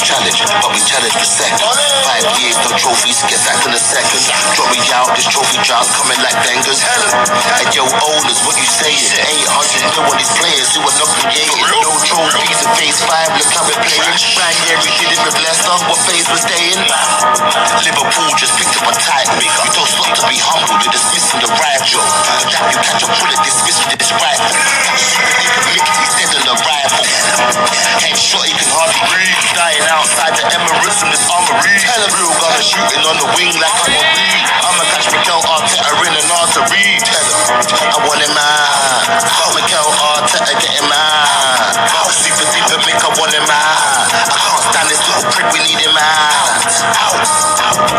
challenge, but we challenge for second. 5 years, no trophies, get back in a second. Drop me out, this trophy job's coming like bangers. And yo, owners, what you saying? 800 know what these players who are not creating. No trophies in phase 5, look how we're playing. Ranieri did it with Leicester, what phase was they in? Liverpool just picked up a title. We don't stop to be humble, you're dismissing the rival. But that you catch a bullet, dismiss with this rifle. Mickey's dead on arrival. Headshot, you can hardly breathe. Dying outside the Emirates from this armory. Tell a real gunner shooting on the wing like I'm a reed. I'ma catch Mikel Arteta in an artery. Tell him, I want him out. Call Mikel Arteta, get him out. Super deeper, make I want him out. I can't stand this little prick, we need him out.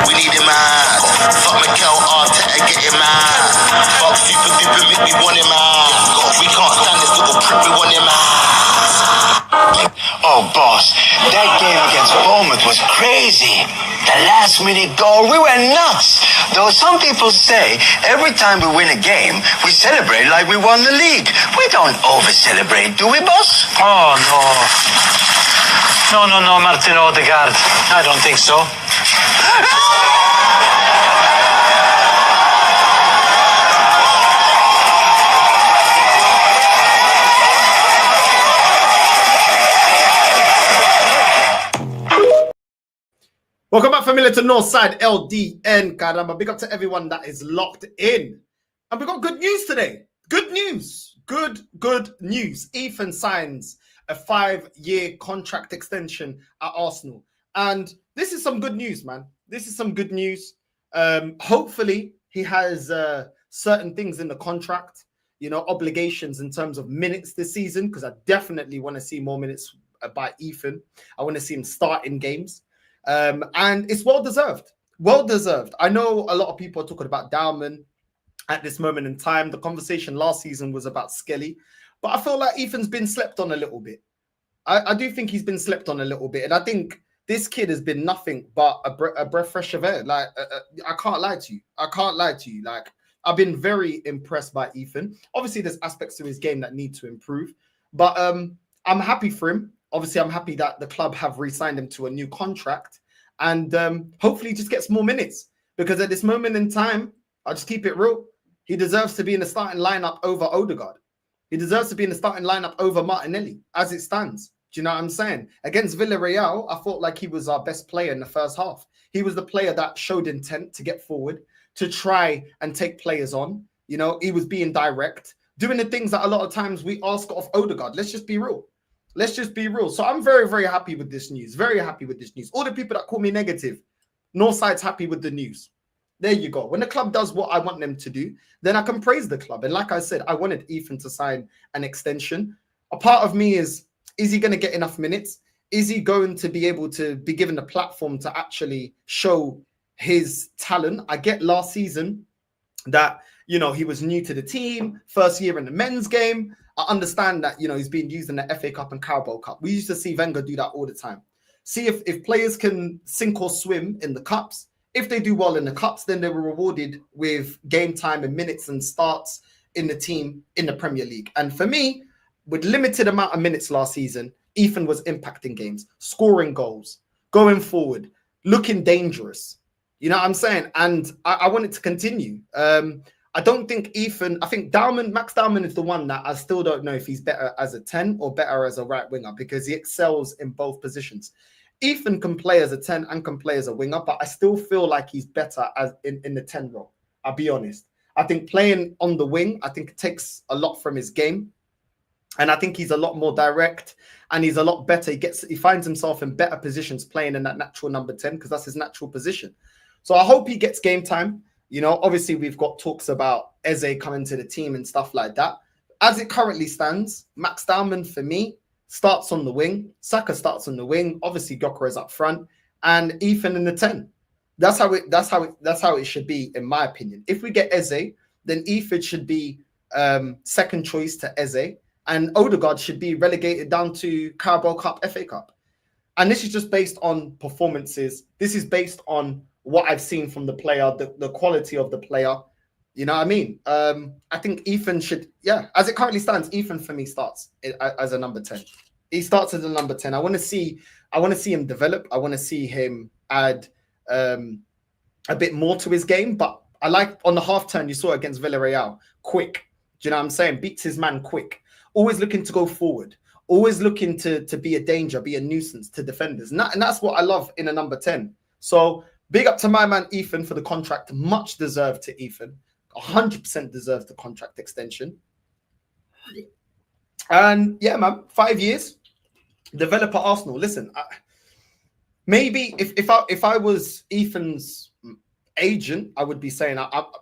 We need him out. Fuck Mikel Arteta, get him out. Fuck super deeper, make me want him out. We can't stand this little prick, we want him out. Oh, boss, that game against Bournemouth was crazy. The last-minute goal, we went nuts. Though some people say every time we win a game, we celebrate like we won the league. We don't over-celebrate, do we, boss? Oh, no. No, Martin Odegaard. I don't think so. Welcome back, familiar to Northside LDN. Caramba, big up to everyone that is locked in. And we got good news today. Good news. Good news. Ethan signs a 5-year contract extension at Arsenal. And this is some good news, man. This is some good news. Hopefully, he has certain things in the contract, obligations in terms of minutes this season, because I definitely want to see more minutes by Ethan. I want to see him start in games. And it's well-deserved. Well-deserved. I know a lot of people are talking about Dowman at this moment in time. The conversation last season was about Skelly. But I feel like Ethan's been slept on a little bit. I do think he's been slept on a little bit. And I think this kid has been nothing but a breath fresh of air. Like, I can't lie to you. Like, I've been very impressed by Ethan. Obviously, there's aspects to his game that need to improve. But I'm happy for him. Obviously, I'm happy that the club have re-signed him to a new contract. And hopefully he just gets more minutes. Because at this moment in time, I'll just keep it real. He deserves to be in the starting lineup over Odegaard. He deserves to be in the starting lineup over Martinelli, as it stands. Do you know what I'm saying? Against Villarreal, I felt like he was our best player in the first half. He was the player that showed intent to get forward, to try and take players on. He was being direct, doing the things that a lot of times we ask of Odegaard. Let's just be real. So I'm very, very happy with this news. Very happy with this news. All the people that call me negative, Northside's happy with the news. There you go. When the club does what I want them to do, then I can praise the club. And like I said, I wanted Ethan to sign an extension. A part of me is he going to get enough minutes? Is he going to be able to be given a platform to actually show his talent? I get last season that, he was new to the team, first year in the men's game. I understand that, he's being used in the FA Cup and Carabao Cup. We used to see Wenger do that all the time. See if players can sink or swim in the cups. If they do well in the cups, then they were rewarded with game time and minutes and starts in the team in the Premier League. And for me, with limited amount of minutes last season, Ethan was impacting games, scoring goals, going forward, looking dangerous. You know what I'm saying? And I want it to continue. I don't think Ethan, I think Max Dowman is the one that I still don't know if he's better as a 10 or better as a right winger, because he excels in both positions. Ethan can play as a 10 and can play as a winger, but I still feel like he's better as in the 10 role. I'll be honest. I think playing on the wing, I think it takes a lot from his game. And I think he's a lot more direct and he's a lot better. He finds himself in better positions playing in that natural number 10, because that's his natural position. So I hope he gets game time. Obviously we've got talks about Eze coming to the team and stuff like that. As it currently stands, Max Dowman for me starts on the wing. Saka starts on the wing. Obviously Gyökeres up front and Ethan in the 10. That's how it should be, in my opinion. If we get Eze, then Ethan should be second choice to Eze, and Odegaard should be relegated down to Carabao Cup, FA Cup. And this is just based on performances. This is based on what I've seen from the player, the quality of the player. You know what I mean? I think Ethan should, as it currently stands, Ethan for me starts as a number 10. He starts as a number 10. I want to see him develop. I want to see him add a bit more to his game. But I like on the half turn you saw against Villarreal, quick. Do you know what I'm saying? Beats his man quick. Always looking to go forward. Always looking to be a danger, be a nuisance to defenders. And that's what I love in a number 10. So big up to my man Ethan for the contract. Much deserved to Ethan. 100% deserves the contract extension. And yeah, man, 5 years. Develop at Arsenal. Listen, maybe if I was Ethan's agent, I would be saying,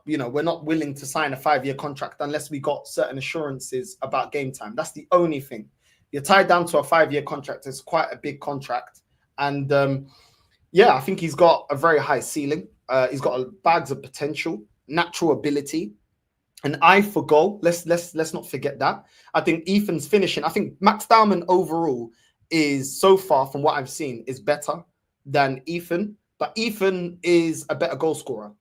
we're not willing to sign a 5-year contract unless we got certain assurances about game time. That's the only thing. You're tied down to a 5-year contract. It's quite a big contract, and I think he's got a very high ceiling. He's got bags of potential, natural ability, an eye for goal. Let's not forget that. I think Ethan's finishing. I think Max Dowman overall is, so far from what I've seen, is better than Ethan. But Ethan is a better goal scorer.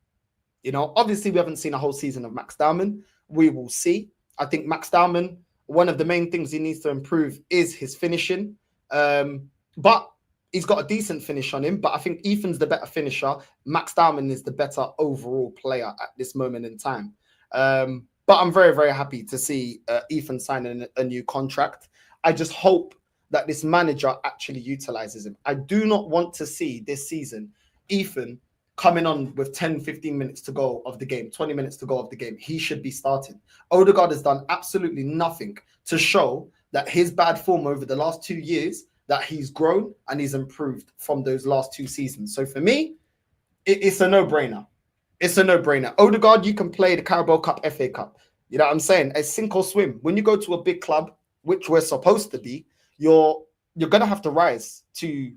Obviously we haven't seen a whole season of Max Dowman. We will see. I think Max Dowman, one of the main things he needs to improve is his finishing. But he's got a decent finish on him. But I think Ethan's the better finisher. Max Dowman is the better overall player at this moment in time. But I'm very, very happy to see Ethan signing a new contract. I just hope that this manager actually utilizes him. I do not want to see this season Ethan coming on with 10, 15 minutes to go of the game, 20 minutes to go of the game. He should be starting. Odegaard has done absolutely nothing to show that his bad form over the last 2 years, that he's grown and he's improved from those last 2 seasons. So for me, it's a no-brainer. It's a no-brainer. Odegaard, you can play the Carabao Cup, FA Cup. You know what I'm saying? It's sink or swim. When you go to a big club, which we're supposed to be, you're gonna have to rise to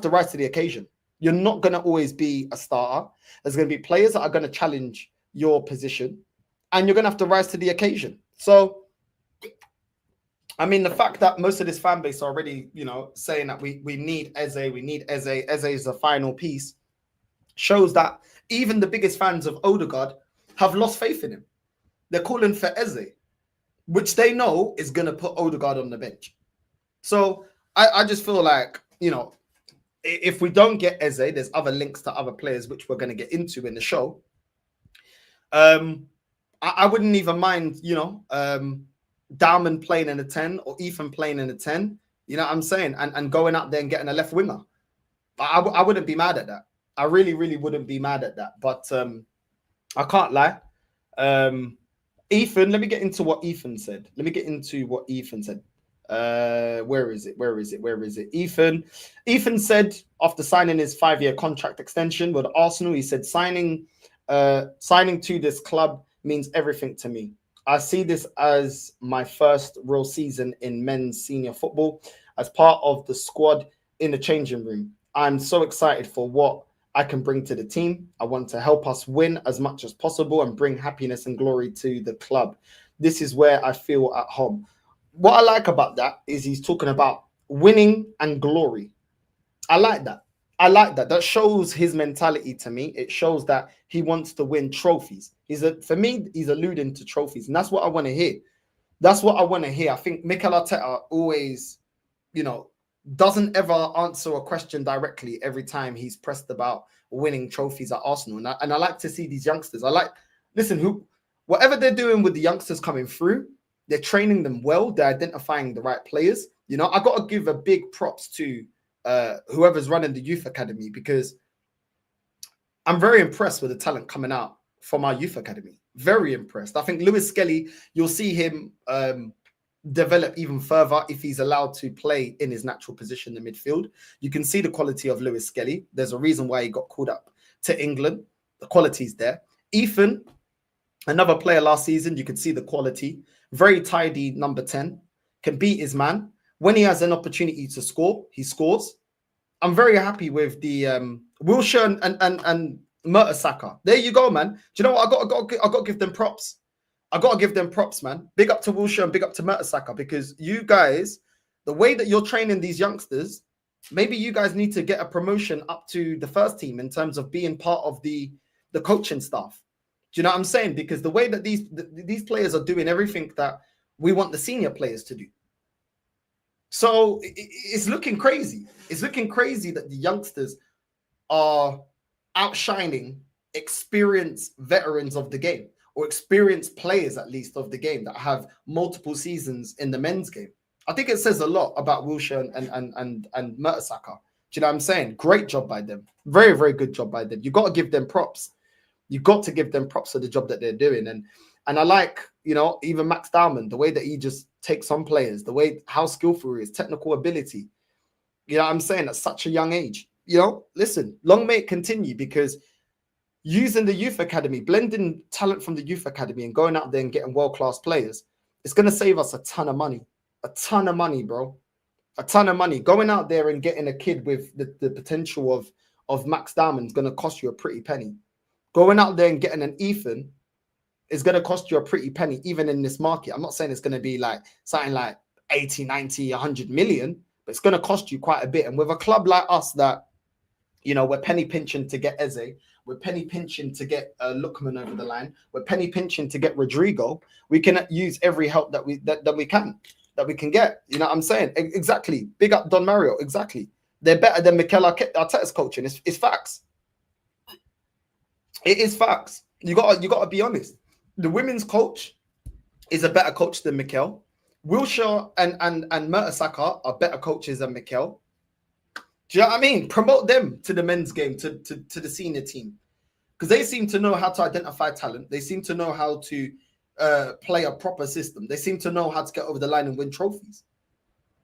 the occasion. You're not gonna always be a starter. There's gonna be players that are gonna challenge your position, and you're gonna have to rise to the occasion. So, I mean, the fact that most of this fan base are already, saying that we need Eze, Eze is the final piece, shows that even the biggest fans of Odegaard have lost faith in him. They're calling for Eze, which they know is gonna put Odegaard on the bench. So I just feel like, if we don't get Eze, there's other links to other players, which we're going to get into in the show. I wouldn't even mind, Dowman playing in a 10 or Ethan playing in a 10. You know what I'm saying? And going out there and getting a left winger. I wouldn't be mad at that. I really, really wouldn't be mad at that. But I can't lie. Ethan, let me get into what Ethan said. Where is it? Ethan said after signing his 5-year contract extension with Arsenal, he said signing to this club means everything to me. I see this as my first real season in men's senior football as part of the squad in the changing room. I'm so excited for what I can bring to the team. I want to help us win as much as possible and bring happiness and glory to the club. This is where I feel at home. What I like about that is he's talking about winning and glory. I like that. That shows his mentality to me. It shows that he wants to win trophies. For me, he's alluding to trophies, and that's what I want to hear. I think Mikel Arteta always, doesn't ever answer a question directly every time he's pressed about winning trophies at Arsenal. And I like to see these youngsters. Whatever they're doing with the youngsters coming through, they're training them well. They're identifying the right players. I got to give a big props to whoever's running the youth academy, because I'm very impressed with the talent coming out from our youth academy. Very impressed. I think Lewis Skelly, you'll see him develop even further if he's allowed to play in his natural position in the midfield. You can see the quality of Lewis Skelly. There's a reason why he got called up to England. The quality's there. Ethan, another player last season, you can see the quality. Very tidy number 10, can beat his man. When he has an opportunity to score, he scores. I'm very happy with the Wilshere and Mertesacker. There you go, man. Do you know what? I got to give them props. I got to give them props, man. Big up to Wilshere and big up to Mertesacker, because you guys, the way that you're training these youngsters, maybe you guys need to get a promotion up to the first team in terms of being part of the coaching staff. Do you know what I'm saying? Because the way that these players are doing everything that we want the senior players to do. So it's looking crazy. It's looking crazy that the youngsters are outshining experienced veterans of the game, or experienced players at least of the game, that have multiple seasons in the men's game. I think it says a lot about Wilshere and Mertesacker. Do you know what I'm saying? Great job by them. Very, very good job by them. You got to give them props. You got to give them props for the job that they're doing. And I like, you know, even Max Diamond, the way that he just takes on players, the way how skillful he is, technical ability. You know what I'm saying? At such a young age. You know, listen, long may it continue, because using the youth academy, blending talent from the youth academy and going out there and getting world-class players, it's going to save us a ton of money. A ton of money, bro. A ton of money. Going out there and getting a kid with the potential of Max Diamond is going to cost you a pretty penny. Going out there and getting an Ethan is going to cost you a pretty penny, even in this market. I'm not saying it's going to be like something like 80, 90, 100 million, but it's going to cost you quite a bit. And with a club like us that, you know, we're penny pinching to get Eze, we're penny pinching to get Lookman over the line, we're penny pinching to get Rodrigo, we can use every help that we can get. You know what I'm saying? Exactly. Big up Don Mario. Exactly. They're better than Mikel Arteta's coaching. It's facts. It is facts. You gotta be honest. The women's coach is a better coach than Mikel. Wilshere and Mertesacker are better coaches than Mikel. Do you know what I mean? Promote them to the men's game, to the senior team, because they seem to know how to identify talent. They seem to know how to play a proper system. They seem to know how to get over the line and win trophies.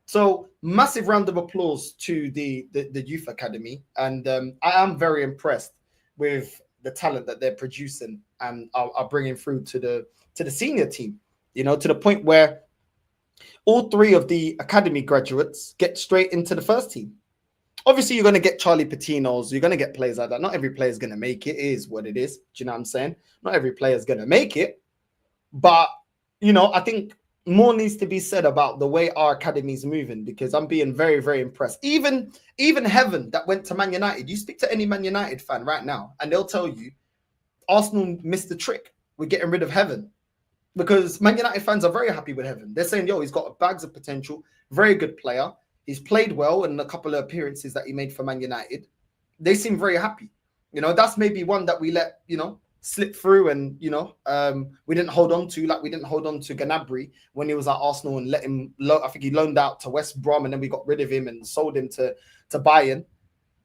So massive round of applause to the youth academy, and I am very impressed with the talent that they're producing and are bringing through to the senior team. You know, to the point where all three of the academy graduates get straight into the first team. Obviously, you're going to get Charlie Patinos. You're going to get players like that. Not every player is going to make it. It is what it is. Do you know what I'm saying? Not every player is going to make it. But, you know, I think more needs to be said about the way our academy is moving, because I'm being very, very impressed. Even Heaven that went to Man United. You speak to any Man United fan right now, and they'll tell you Arsenal missed the trick with getting rid of Heaven, because Man United fans are very happy with Heaven. They're saying, yo, he's got bags of potential, very good player. He's played well in a couple of appearances that he made for Man United. They seem very happy. You know, that's maybe one that we let, you know, slip through, and, you know, we didn't hold on to, like we didn't hold on to Gnabry when he was at Arsenal and let him, I think he loaned out to West Brom, and then we got rid of him and sold him to Bayern.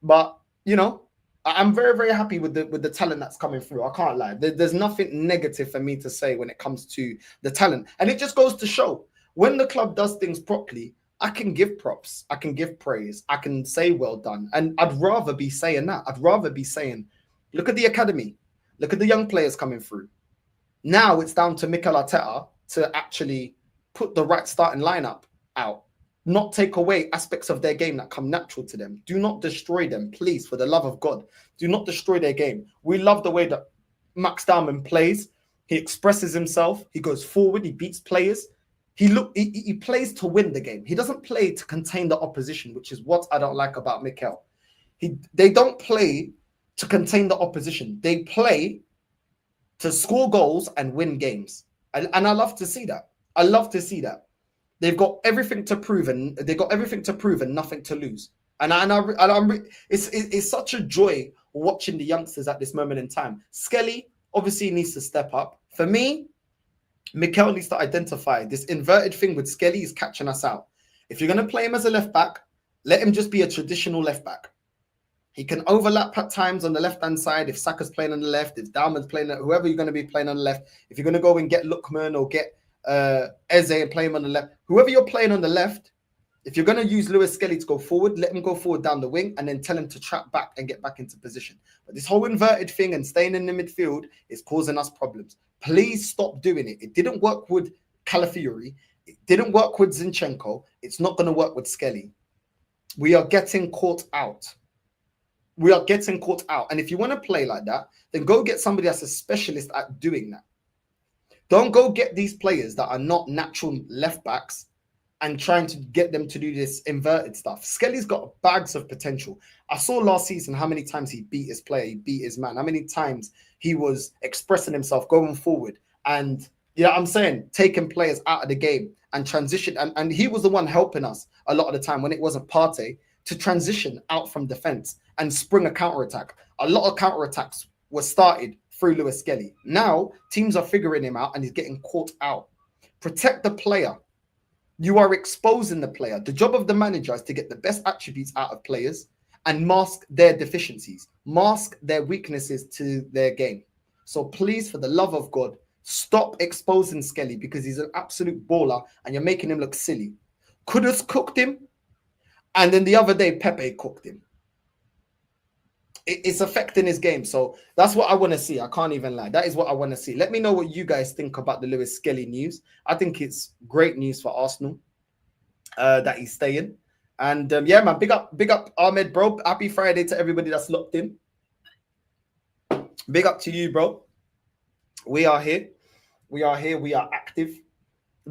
But, you know, I'm very, very happy with the talent that's coming through. I can't lie. There's nothing negative for me to say when it comes to the talent. And it just goes to show, when the club does things properly, I can give props. I can give praise. I can say well done. And I'd rather be saying that. I'd rather be saying, look at the academy. Look at the young players coming through. Now it's down to Mikel Arteta to actually put the right starting lineup out. Not take away aspects of their game that come natural to them. Do not destroy them, please, for the love of God. Do not destroy their game. We love the way that Max Diamond plays. He expresses himself. He goes forward. He beats players. He plays to win the game. He doesn't play to contain the opposition, which is what I don't like about Mikel. They don't play to contain the opposition. They play to score goals and win games. And I love to see that. I love to see that. They've got everything to prove, and nothing to lose. It's such a joy watching the youngsters at this moment in time. Skelly obviously needs to step up. For me, Mikel needs to identify this inverted thing with Skelly is catching us out. If you're going to play him as a left back, let him just be a traditional left back. He can overlap at times on the left-hand side. If Saka's playing on the left, if Diamond's playing, whoever you're going to be playing on the left, if you're going to go and get Lookman or get Eze and play him on the left, whoever you're playing on the left, if you're going to use Lewis Skelly to go forward, let him go forward down the wing and then tell him to trap back and get back into position. But this whole inverted thing and staying in the midfield is causing us problems. Please stop doing it. It didn't work with Calafiori. It didn't work with Zinchenko. It's not going to work with Skelly. We are getting caught out. We are getting caught out. And if you want to play like that, then go get somebody that's a specialist at doing that. Don't go get these players that are not natural left backs and trying to get them to do this inverted stuff. Skelly's got bags of potential. I saw last season how many times he beat his player, he beat his man, how many times he was expressing himself, going forward, and, you know what I'm saying, taking players out of the game and transition. And he was the one helping us a lot of the time when it wasn't Partey to transition out from defense and spring a counter attack. A lot of counter attacks were started through Lewis Skelly. Now teams are figuring him out and he's getting caught out. Protect the player. You are exposing the player. The job of the manager is to get the best attributes out of players and mask their deficiencies, mask their weaknesses to their game. So please, for the love of God, stop exposing Skelly because he's an absolute baller and you're making him look silly. Kudus cooked him, and then the other day Pepe cooked him. It's affecting his game. So that's what I want to see. I can't even lie. That is what I want to see. Let me know what you guys think about the Lewis Skelly news. I think it's great news for Arsenal that he's staying. And yeah, man, big up Ahmed, bro. Happy Friday to everybody that's locked in. Big up to you, bro. We are here. We are here. We are active.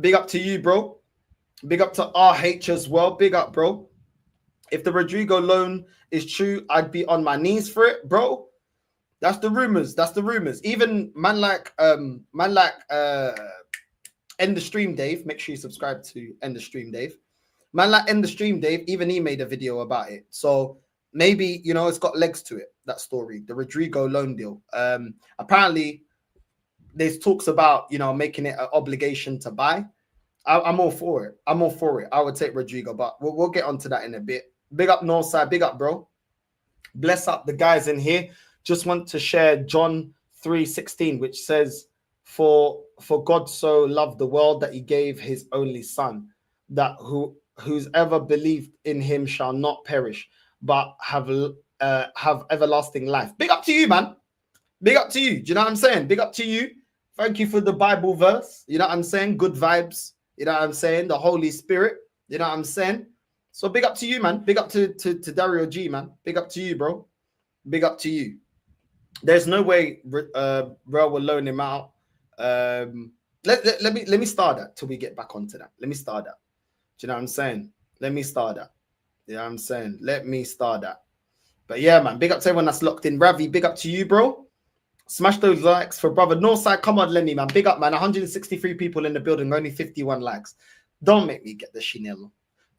Big up to you, bro. Big up to RH as well. Big up, bro. If the Rodrigo loan is true, I'd be on my knees for it, bro. That's the rumors. That's the rumors. Even man like End the Stream Dave. Make sure you subscribe to End the Stream Dave. Man like End the Stream Dave, even he made a video about it. So maybe, you know, it's got legs to it, that story. The Rodrigo loan deal. Apparently, there's talks about, you know, making it an obligation to buy. I'm all for it. I'm all for it. I would take Rodrigo, but we'll get onto that in a bit. Big up Northside. Big up, bro. Bless up the guys in here. Just want to share John 3:16, which says, For God so loved the world that he gave his only son, that who's ever believed in him shall not perish, but have everlasting life. Big up to you, man. Big up to you. Do you know what I'm saying? Big up to you. Thank you for the Bible verse. You know what I'm saying? Good vibes. You know what I'm saying? The Holy Spirit. You know what I'm saying? So big up to you, man. Big up to Dario G, man. Big up to you, bro. Big up to you. There's no way Real will loan him out. Let me start that till we get back onto that. Let me start that. Do you know what I'm saying? Let me start that. You know what I'm saying? Let me start that. But yeah, man. Big up to everyone that's locked in. Ravi, big up to you, bro. Smash those likes for brother Northside. Come on, Lenny, man. Big up, man. 163 people in the building, only 51 likes. Don't make me get the Chanel.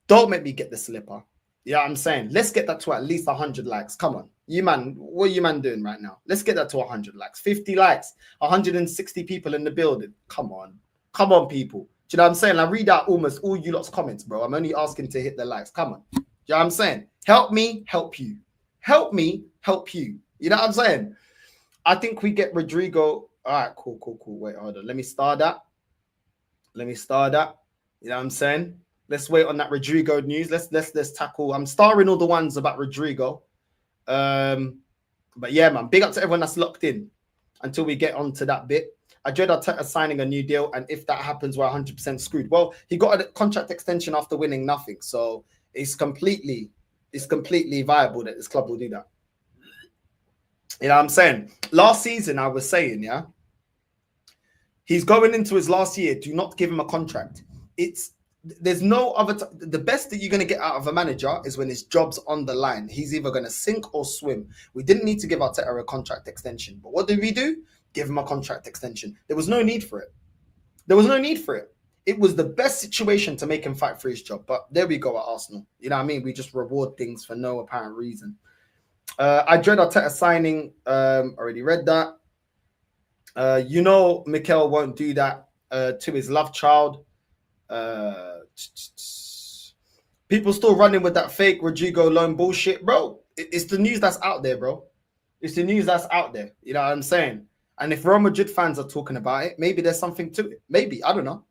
Don't make me get the slipper. You know what I'm saying? Let's get that to at least 100 likes. Come on. You, man, what are you, man, doing right now? Let's get that to 100 likes. 50 likes. 160 people in the building. Come on. Come on, people. Do you know what I'm saying? I read out almost all you lot's comments, bro. I'm only asking to hit the likes. Come on. Do you know what I'm saying? Help me, help you. Help me, help you. You know what I'm saying? I think we get Rodrigo. All right, cool. Wait, hold on. Let me start that. You know what I'm saying? Let's wait on that Rodrigo news. Let's tackle. I'm starring all the ones about Rodrigo. But yeah, man, big up to everyone that's locked in until we get onto that bit. I dread Arteta signing a new deal, and if that happens, we're 100% screwed. Well, he got a contract extension after winning nothing, so it's completely viable that this club will do that. You know what I'm saying? Last season, I was saying, yeah, he's going into his last year. Do not give him a contract. There's no other. The best that you're going to get out of a manager is when his job's on the line. He's either going to sink or swim. We didn't need to give Arteta a contract extension. But what did we do? Give him a contract extension. There was no need for it. It was the best situation to make him fight for his job. But there we go at Arsenal. You know what I mean? We just reward things for no apparent reason. I dread Arteta signing. Already read that. You know Mikel won't do that to his love child. People still running with that fake Rodrigo loan bullshit, bro. It's the news that's out there, bro. It's the news that's out there. You know what I'm saying? And if Real Madrid fans are talking about it, maybe there's something to it. Maybe, I don't know.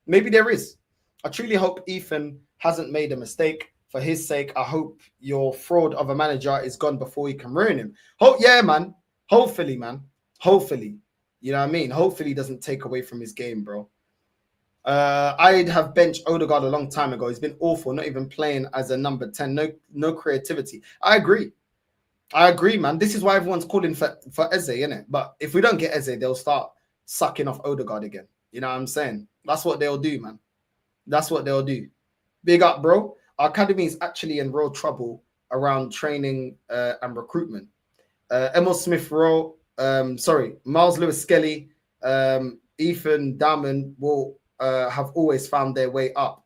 Maybe there is. I truly hope Ethan hasn't made a mistake. For his sake, I hope your fraud of a manager is gone before you can ruin him. Yeah, man. Hopefully, man. Hopefully. You know what I mean? Hopefully he doesn't take away from his game, bro. I'd have benched Odegaard a long time ago. He's been awful, not even playing as a number 10. No creativity. I agree, man. This is why everyone's calling for Eze, innit? But if we don't get Eze, they'll start sucking off Odegaard again. You know what I'm saying? That's what they'll do, man. That's what they'll do. Big up, bro. Our academy is actually in real trouble around training and recruitment. Emil Smith Rowe, Miles Lewis Skelly, Ethan Damon will have always found their way up.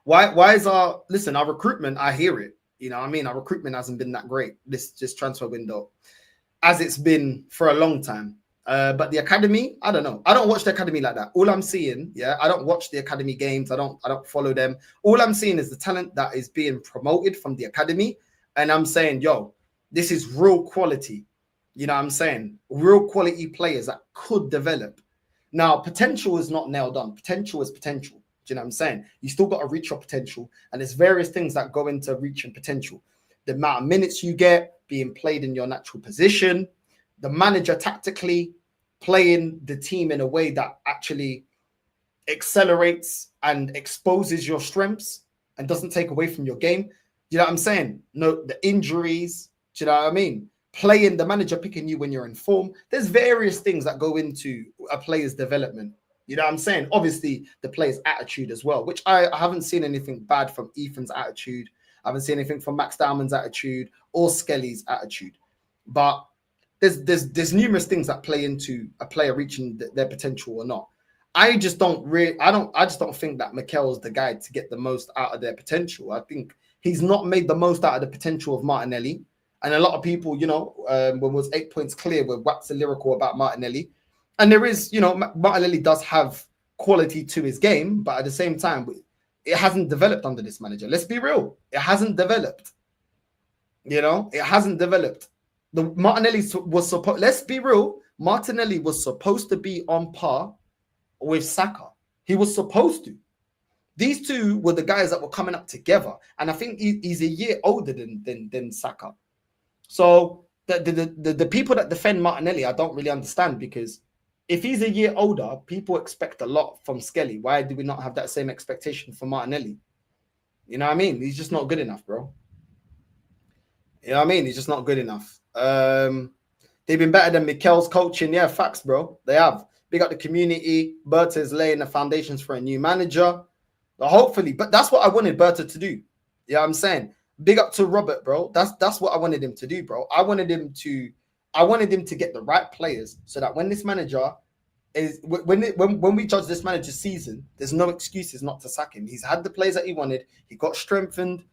Why is our recruitment? I hear it. You know what I mean? Our recruitment hasn't been that great this transfer window, as it's been for a long time. But the academy, I don't know. I don't watch the academy like that. All I'm seeing, I don't watch the academy games. I don't follow them. All I'm seeing is the talent that is being promoted from the academy, and I'm saying, yo, this is real quality. You know what I'm saying? Real quality players that could develop. Now, potential is not nailed on. Potential is potential. Do you know what I'm saying? You still got to reach your potential, and there's various things that go into reaching potential. The amount of minutes you get being played in your natural position, the manager tactically playing the team in a way that actually accelerates and exposes your strengths and doesn't take away from your game. Do you know what I'm saying? No, the injuries. Do you know what I mean? Playing the manager picking you when you're in form. There's various things that go into a player's development. You know what I'm saying? Obviously, the player's attitude as well, which I haven't seen anything bad from Ethan's attitude. I haven't seen anything from Max Diamond's attitude or Skelly's attitude. But there's numerous things that play into a player reaching their potential or not. I just don't think that Mikel's the guy to get the most out of their potential. I think he's not made the most out of the potential of Martinelli. And a lot of people, when it was 8 points clear, were waxing lyrical about Martinelli. And there is, Martinelli does have quality to his game, but at the same time, it hasn't developed under this manager. Let's be real. It hasn't developed. It hasn't developed. Let's be real. Martinelli was supposed to be on par with Saka. He was supposed to. These two were the guys that were coming up together. And I think he's a year older than Saka. So the people that defend Martinelli, I don't really understand, because if he's a year older, people expect a lot from Skelly. Why do we not have that same expectation for Martinelli? You know what I mean? He's just not good enough, bro. You know what I mean? He's just not good enough. They've been better than Mikel's coaching. Yeah, facts, bro. They have. Big up the community. Berta is laying the foundations for a new manager. But hopefully, but that's what I wanted Berta to do. You know what I'm saying? Big up to Robert, bro. That's what I wanted him to do, bro. I wanted him to get the right players, so that when this manager is when we judge this manager's season, there's no excuses not to sack him. He's had the players that he wanted. He got strengthened.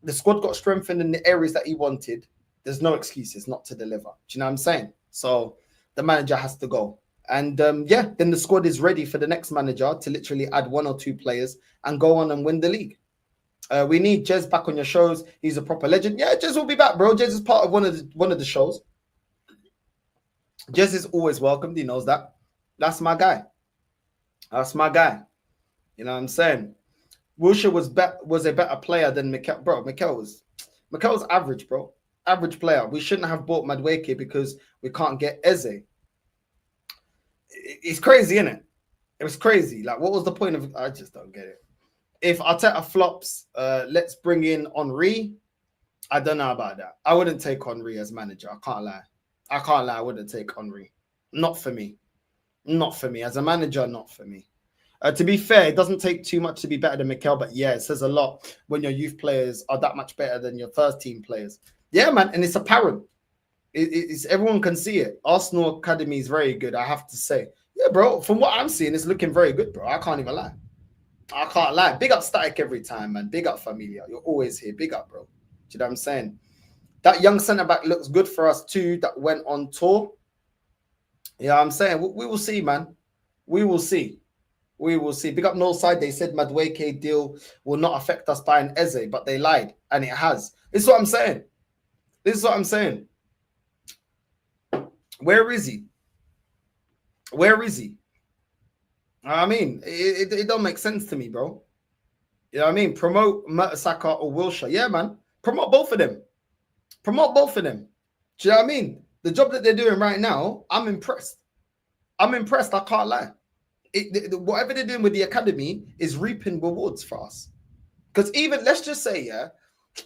The squad got strengthened in the areas that he wanted. There's no excuses not to deliver. Do you know what I'm saying? So the manager has to go. And then the squad is ready for the next manager to literally add one or two players and go on and win the league. We need Jez back on your shows. He's a proper legend. Yeah, Jez will be back, bro. Jez is part of one of the shows. Jez is always welcomed. He knows that. That's my guy. That's my guy. You know what I'm saying? Wilshere was a better player than Mikel. Bro, Mikel was average, bro. Average player. We shouldn't have bought Madueke because we can't get Eze. It's crazy, isn't it? It was crazy. Like, what was the point of? I just don't get it. If Arteta flops, let's bring in Henry. I don't know about that. I wouldn't take Henry as manager. I can't lie. I wouldn't take Henry. Not for me. Not for me. As a manager, not for me. To be fair, it doesn't take too much to be better than Mikel, but yeah, it says a lot when your youth players are that much better than your first team players. Yeah, man, and it's apparent. It's everyone can see it. Arsenal Academy is very good, I have to say. Yeah, bro, from what I'm seeing, it's looking very good, bro. I can't even lie. I can't lie. Big up Static every time, man. Big up Familia. You're always here. Big up, bro. Do you know what I'm saying? That young centre-back looks good for us too, that went on tour. Yeah, you know I'm saying? We will see, man. We will see. We will see. Big up Northside. They said Madueke deal will not affect us buying Eze, but they lied, and it has. This is what I'm saying. This is what I'm saying. Where is he? Where is he? I mean, it don't make sense to me, bro. You know what I mean? Promote Mertesacker or Wilshere. Yeah, man. Promote both of them. Promote both of them. Do you know what I mean? The job that they're doing right now, I'm impressed. I'm impressed. I can't lie. Whatever they're doing with the academy is reaping rewards for us. Because even, let's just say,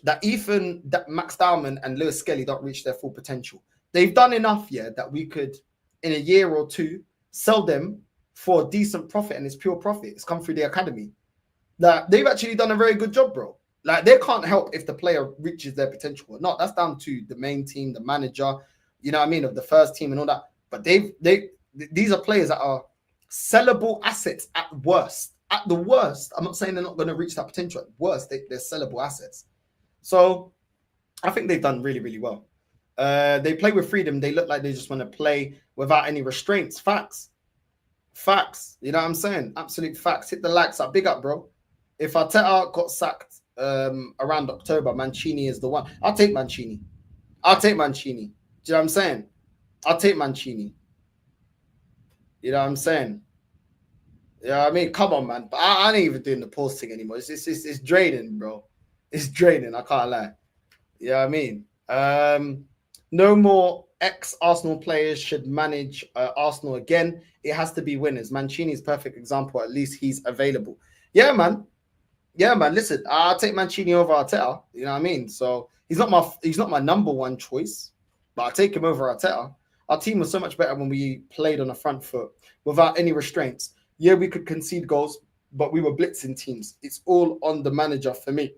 that Max Diamond and Lewis Skelly don't reach their full potential. They've done enough, that we could, in a year or two, sell them for a decent profit, and it's pure profit. It's come through the academy. That they've actually done a very good job, bro. Like, they can't help if the player reaches their potential or not. That's down to the main team, the manager, you know what I mean, of the first team and all that. But these are players that are sellable assets at worst. At the worst, I'm not saying they're not going to reach that potential. At worst, they're sellable assets. So I think they've done really, really well. They play with freedom. They look like they just want to play without any restraints. Facts. You know what I'm saying? Absolute facts. Hit the likes up. Big up, bro. If Arteta got sacked around October, Mancini is the one. I'll take Mancini. Do you know what I'm saying? I'll take Mancini. You know what I'm saying? Yeah, I mean, come on, man. But I ain't even doing the pause thing anymore. It's draining, bro. It's draining. I can't lie. Yeah, I mean, no more ex-Arsenal players should manage Arsenal again. It has to be winners. Mancini's perfect example. At least he's available. Yeah, man. Listen, I'll take Mancini over Arteta. You know what I mean? So he's not my number one choice, but I'll take him over Arteta. Our team was so much better when we played on the front foot without any restraints. Yeah, we could concede goals, but we were blitzing teams. It's all on the manager for me.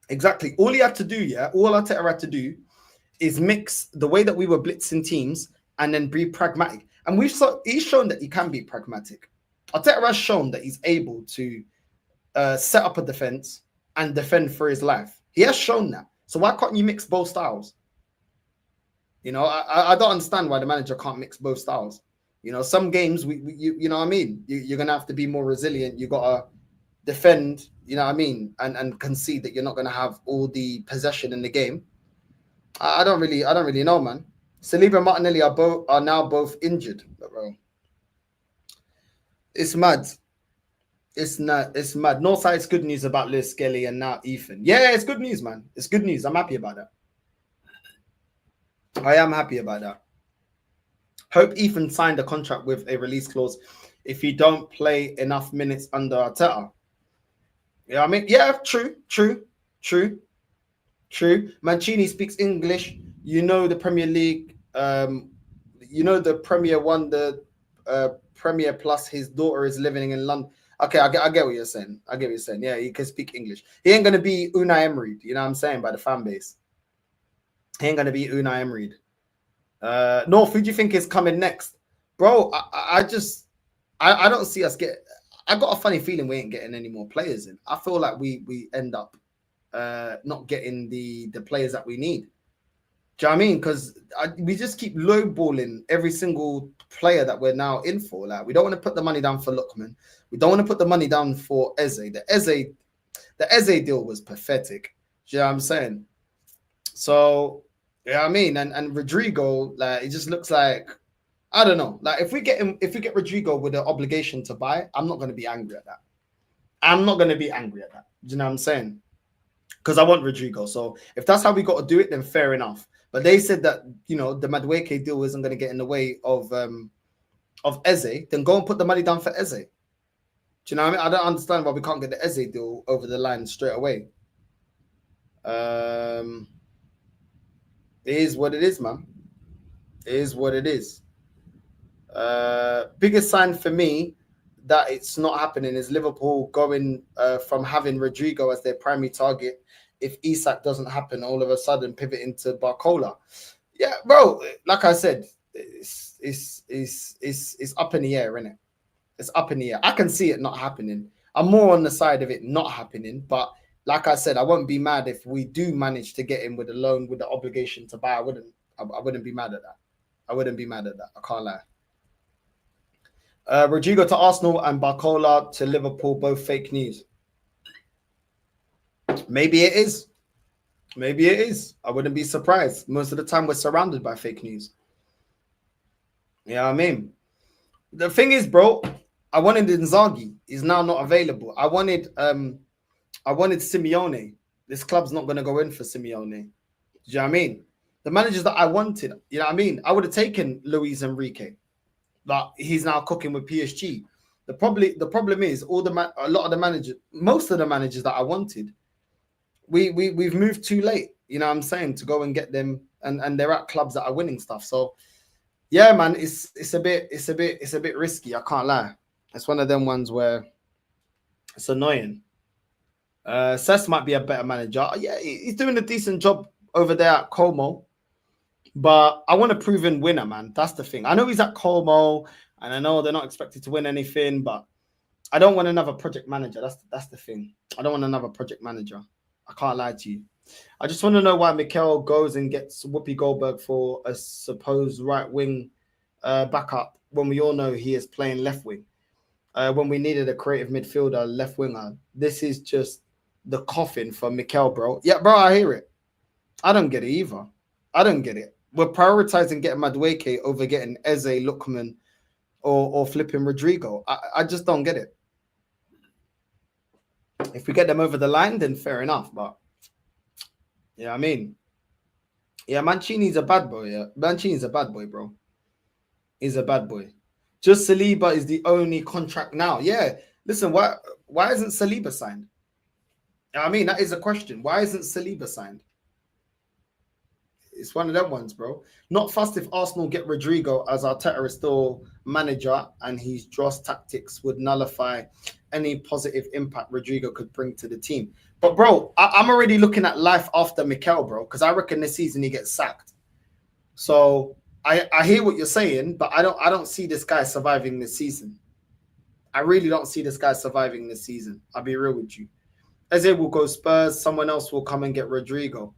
Exactly. All he had to do, all Arteta had to do is mix the way that we were blitzing teams and then be pragmatic. And he's shown that he can be pragmatic. Arteta has shown that he's able to set up a defense and defend for his life. He has shown that. So why can't you mix both styles? You know, I don't understand why the manager can't mix both styles. You know, some games you know what I mean. You're gonna have to be more resilient. You gotta defend. You know what I mean, and concede that you're not gonna have all the possession in the game. I don't really know, man. Saliba and Martinelli are now both injured, bro. It's mad. It's mad. Northside's good news about Liz Skelly and now Ethan. Yeah, it's good news, man. It's good news. I'm happy about that. I am happy about that. Hope Ethan signed a contract with a release clause if you don't play enough minutes under Arteta. Yeah, I mean, yeah, true. Mancini speaks English. You know the Premier League. You know the Premier won the Premier Plus. His daughter is living in London. Okay, I get what you're saying. Yeah, he can speak English. He ain't gonna be Unai Emery. You know what I'm saying, by the fan base. He ain't gonna be Unai Emery. North, who do you think is coming next, bro? I don't see us get. I got a funny feeling we ain't getting any more players in. I feel like we end up not getting the players that we need. Do you know what I mean? Because we just keep lowballing every single player that we're now in for. Like, we don't want to put the money down for Lookman. We don't want to put the money down for Eze. The Eze deal was pathetic. Do you know what I'm saying? So, yeah, I mean, and Rodrigo, like, it just looks like, I don't know. Like, if we get Rodrigo with the obligation to buy, I'm not going to be angry at that. Do you know what I'm saying? Because I want Rodrigo. So if that's how we got to do it, then fair enough. But they said that, you know, the Madueke deal isn't going to get in the way of Eze. Then go and put the money down for Eze. Do you know what I mean? I don't understand why we can't get the Eze deal over the line straight away. It is what it is, man. It is what it is. Biggest sign for me that it's not happening is Liverpool going from having Rodrigo as their primary target. If Isak doesn't happen, all of a sudden pivot into Barcola. Yeah, bro. Like I said, it's up in the air, isn't it? It's up in the air. I can see it not happening. I'm more on the side of it not happening, but like I said, I won't be mad if we do manage to get him with a loan with the obligation to buy. I wouldn't be mad at that. I can't lie. Rodrigo to Arsenal and Barcola to Liverpool, both fake news. Maybe it is. I wouldn't be surprised. Most of the time, we're surrounded by fake news. You know what I mean? The thing is, bro, I wanted Inzaghi. He's now not available. I wanted Simeone. This club's not going to go in for Simeone. Do you know what I mean? The managers that I wanted, you know what I mean? I would have taken Luis Enrique. But he's now cooking with PSG. The problem is most of the managers that I wanted, we've moved too late. You know what I'm saying, to go and get them, and they're at clubs that are winning stuff. So yeah, man, it's a bit risky. I can't lie. It's one of them ones where it's annoying. Cesc might be a better manager. Yeah, he's doing a decent job over there at Como. But I want a proven winner, man. That's the thing. I know he's at Como. And I know they're not expected to win anything, but I don't want another project manager. That's the thing. I don't want another project manager. I can't lie to you. I just want to know why Mikel goes and gets Whoopi Goldberg for a supposed right wing backup when we all know he is playing left wing. When we needed a creative midfielder, left winger. This is just the coffin for Mikel, bro. Yeah, bro, I hear it. I don't get it either. I don't get it. We're prioritizing getting Madueke over getting Eze, Lookman, or flipping Rodrigo. I just don't get it. If we get them over the line, then fair enough. But yeah, I mean, yeah, Mancini's a bad boy. Yeah, Mancini's a bad boy, bro. He's a bad boy. Just Saliba is the only contract now. Yeah, listen, why isn't Saliba signed? I mean, that is a question. Why isn't Saliba signed? It's one of them ones, bro. Not fussed if Arsenal get Rodrigo as Arteta is still manager and his Dross tactics would nullify any positive impact Rodrigo could bring to the team. But, bro, I'm already looking at life after Mikel, bro, because I reckon this season he gets sacked. So I hear what you're saying, but I don't see this guy surviving this season. I really don't see this guy surviving this season. I'll be real with you. Eze will go Spurs. Someone else will come and get Rodrigo.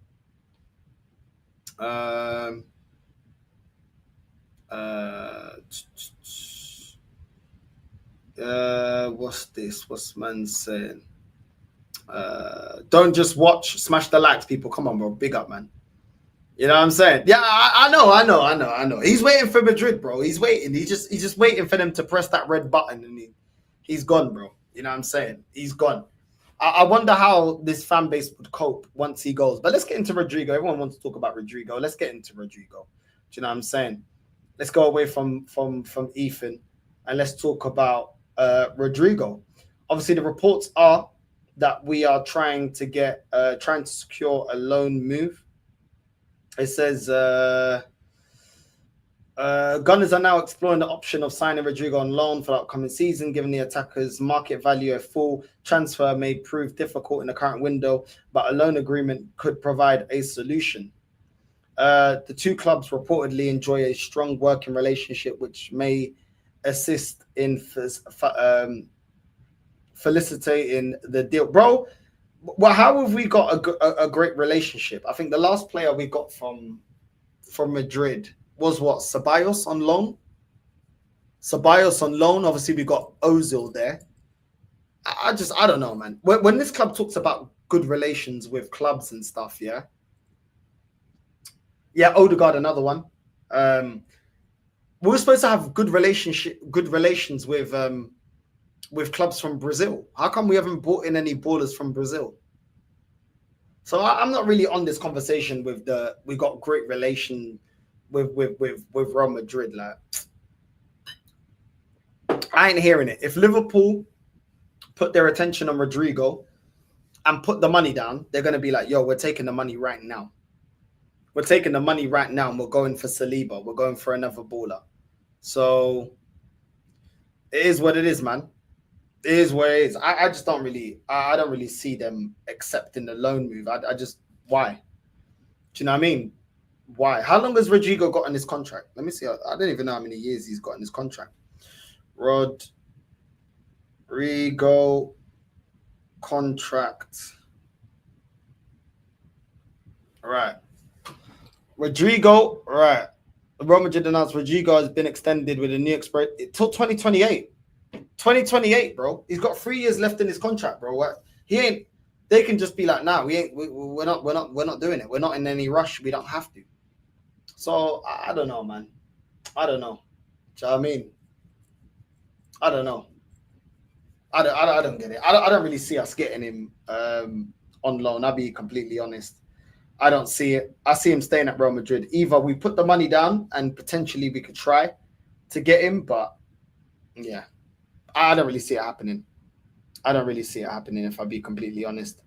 What's this? What's man saying? Don't just watch, smash the likes, people. Come on, bro. Big up, man. You know what I'm saying? Yeah, I know. He's waiting for Madrid, bro. He's waiting. He's just waiting for them to press that red button, and he's gone, bro. You know what I'm saying? He's gone. I wonder how this fan base would cope once he goes. But let's get into Rodrigo. Everyone wants to talk about Rodrigo. Let's get into Rodrigo. Do you know what I'm saying? Let's go away from Ethan and let's talk about Rodrigo. Obviously, the reports are that we are trying to secure a loan move. It says Gunners are now exploring the option of signing Rodrigo on loan for the upcoming season, given the attacker's market value. A full transfer may prove difficult in the current window, but a loan agreement could provide a solution. The two clubs reportedly enjoy a strong working relationship, which may assist in facilitating the deal. Bro, well, how have we got a great relationship? I think the last player we got from Madrid was what? Ceballos on loan? Obviously, we got Ozil there. I don't know, man. When this club talks about good relations with clubs and stuff, yeah, Odegaard, another one. We were supposed to have good relations with clubs from Brazil. How come we haven't brought in any ballers from Brazil? So I'm not really on this conversation with we got great relation with Real Madrid. Like, I ain't hearing it. If Liverpool put their attention on Rodrigo and put the money down, they're going to be like, yo, we're taking the money right now. We're taking the money right now and we're going for Saliba. We're going for another baller. So it is what it is, man. It is what it is. I just don't really see them accepting the loan move. I just, why? Do you know what I mean? Why? How long has Rodrigo got on his contract? Let me see. I don't even know how many years he's got in his contract. Rodrigo contract. All right. Rodrigo, right. Real Madrid announced Rodrigo has been extended with a new express till 2028. 2028, bro. He's got 3 years left in his contract, bro. He ain't. They can just be like, nah, we're not doing it. We're not in any rush. We don't have to. So I don't know, man. I don't know. Do you know what I mean? I don't know. I don't get it. I don't really see us getting him on loan. I'll be completely honest. I don't see it. I see him staying at Real Madrid. Either we put the money down and potentially we could try to get him, but yeah, I don't really see it happening. If I be completely honest.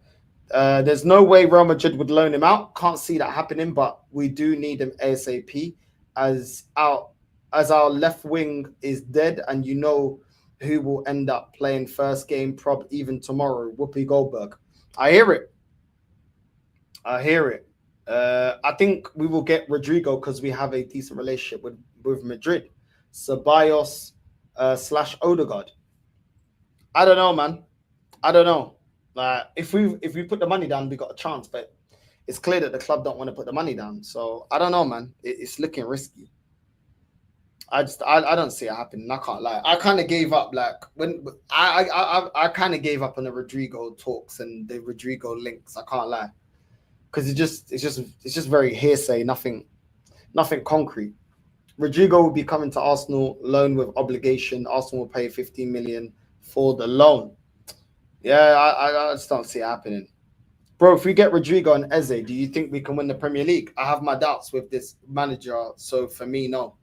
There's no way Real Madrid would loan him out. Can't see that happening, but we do need him ASAP as our left wing is dead, and you know who will end up playing first game prop even tomorrow. Whoopi Goldberg. I hear it. I think we will get Rodrigo because we have a decent relationship with Madrid. Ceballos, slash Odegaard. I don't know, man. I don't know. Like if we put the money down, we got a chance, but it's clear that the club don't want to put the money down. So I don't know, man. It's looking risky. I don't see it happening. I can't lie. I kind of gave up. Like when I kind of gave up on the Rodrigo talks and the Rodrigo links. I can't lie, because it's just very hearsay. Nothing concrete. Rodrigo will be coming to Arsenal, loan with obligation. Arsenal will pay 15 million for the loan. Yeah, I just don't see it happening. Bro, if we get Rodrigo and Eze, do you think we can win the Premier League? I have my doubts with this manager, so for me, no.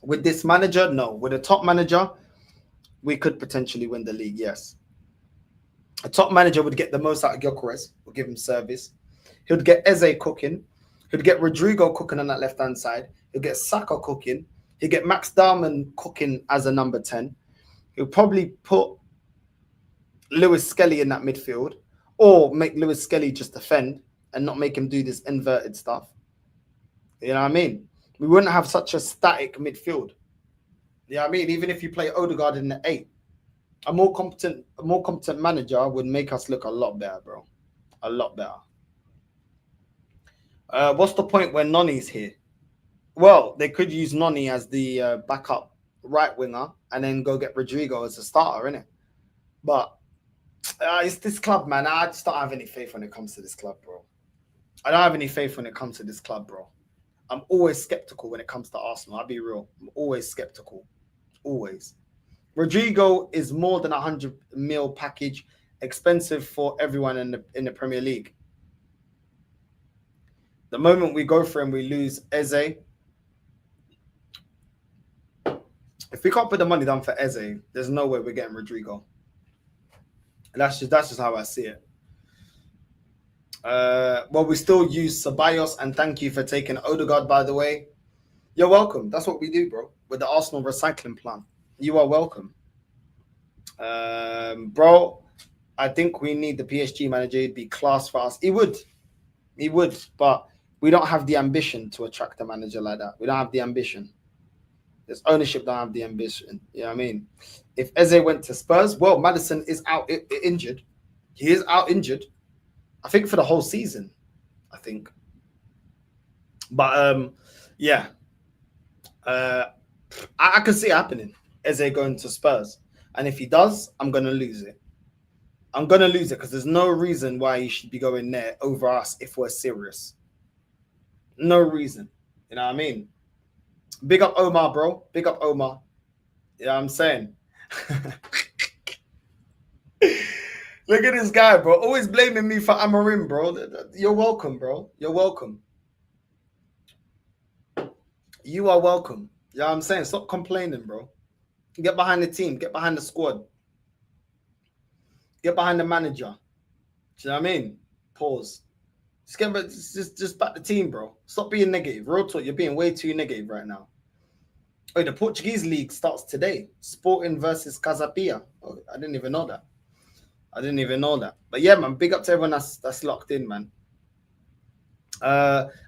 With this manager, no. With a top manager, we could potentially win the league, yes. A top manager would get the most out of Gyökeres, would give him service. He would get Eze cooking. He would get Rodrigo cooking on that left-hand side. He'll get Saka cooking. He'll get Max Darman cooking as a number 10. He'll probably put Lewis Skelly in that midfield, or make Lewis Skelly just defend and not make him do this inverted stuff. You know what I mean? We wouldn't have such a static midfield. You know what I mean? Even if you play Odegaard in the 8, a more competent manager would make us look a lot better, bro. A lot better. What's the point when Noni's here? Well, they could use Noni as the backup right winger and then go get Rodrigo as a starter, innit? But it's this club, man. I just don't have any faith when it comes to this club, bro. I don't have any faith when it comes to this club, bro. I'm always skeptical when it comes to Arsenal. I'll be real. I'm always skeptical. Always. Rodrigo is more than 100 mil package, expensive for everyone in the Premier League. The moment we go for him, we lose Eze. If we can't put the money down for Eze, there's no way we're getting Rodrigo. That's just how I see it. Well, we still use Ceballos, and thank you for taking Odegaard, by the way. You're welcome. That's what we do, bro. With the Arsenal recycling plan. You are welcome. Bro, I think we need the PSG manager. It'd be class for us. He would, but we don't have the ambition to attract a manager like that. We don't have the ambition. This ownership don't have the ambition. You know what I mean? If Eze went to Spurs, well, Maddison is out injured. He is out injured. I think for the whole season. I think. But yeah. I can see it happening. Eze going to Spurs. And if he does, I'm going to lose it. I'm going to lose it because there's no reason why he should be going there over us if we're serious. No reason. You know what I mean? Big up Omar, bro. Big up Omar. You know what I'm saying? Look at this guy, bro. Always blaming me for Amorim, bro. You're welcome, bro. You're welcome. You are welcome. You know what I'm saying? Stop complaining, bro. Get behind the team. Get behind the squad. Get behind the manager. Do you know what I mean? Pause. Just back the team, bro. Stop being negative. Real talk, you're being way too negative right now. Oh, the Portuguese league starts today. Sporting versus Casapia. Oh, I didn't even know that. But yeah, man, big up to everyone that's locked in, man.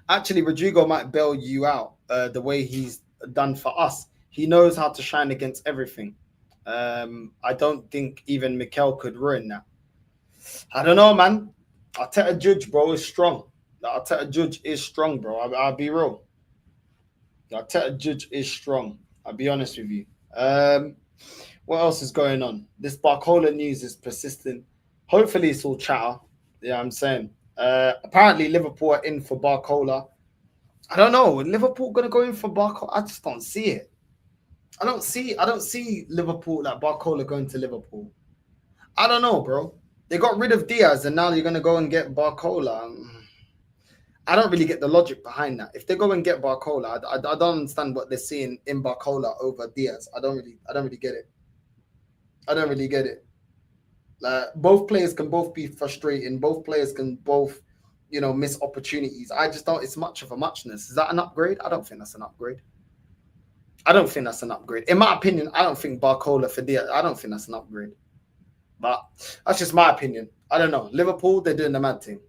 Actually, Rodrigo might bail you out the way he's done for us. He knows how to shine against everything. I don't think even Mikel could ruin that. I don't know, man. Arteta Judge, bro, is strong. Arteta Judge is strong, bro. I'll be real. Arteta Judge is strong. I'll be honest with you. What else is going on? This Barcola news is persistent. Hopefully it's all chatter. Yeah, I'm saying. Apparently Liverpool are in for Barcola. I don't know. Liverpool gonna go in for Barcola? I just don't see it. I don't see Liverpool, like Barcola going to Liverpool. I don't know, bro. They got rid of Diaz and now you're gonna go and get Barcola. I don't really get the logic behind that. If they go and get Barcola, I don't understand what they're seeing in Barcola over Diaz. I don't really get it. I don't really get it. Like, both players can both be frustrating. Both players can both, miss opportunities. I just don't. It's much of a muchness. Is that an upgrade? I don't think that's an upgrade. In my opinion, I don't think Barcola for Diaz. I don't think that's an upgrade. But that's just my opinion. I don't know. Liverpool, they're doing the mad thing.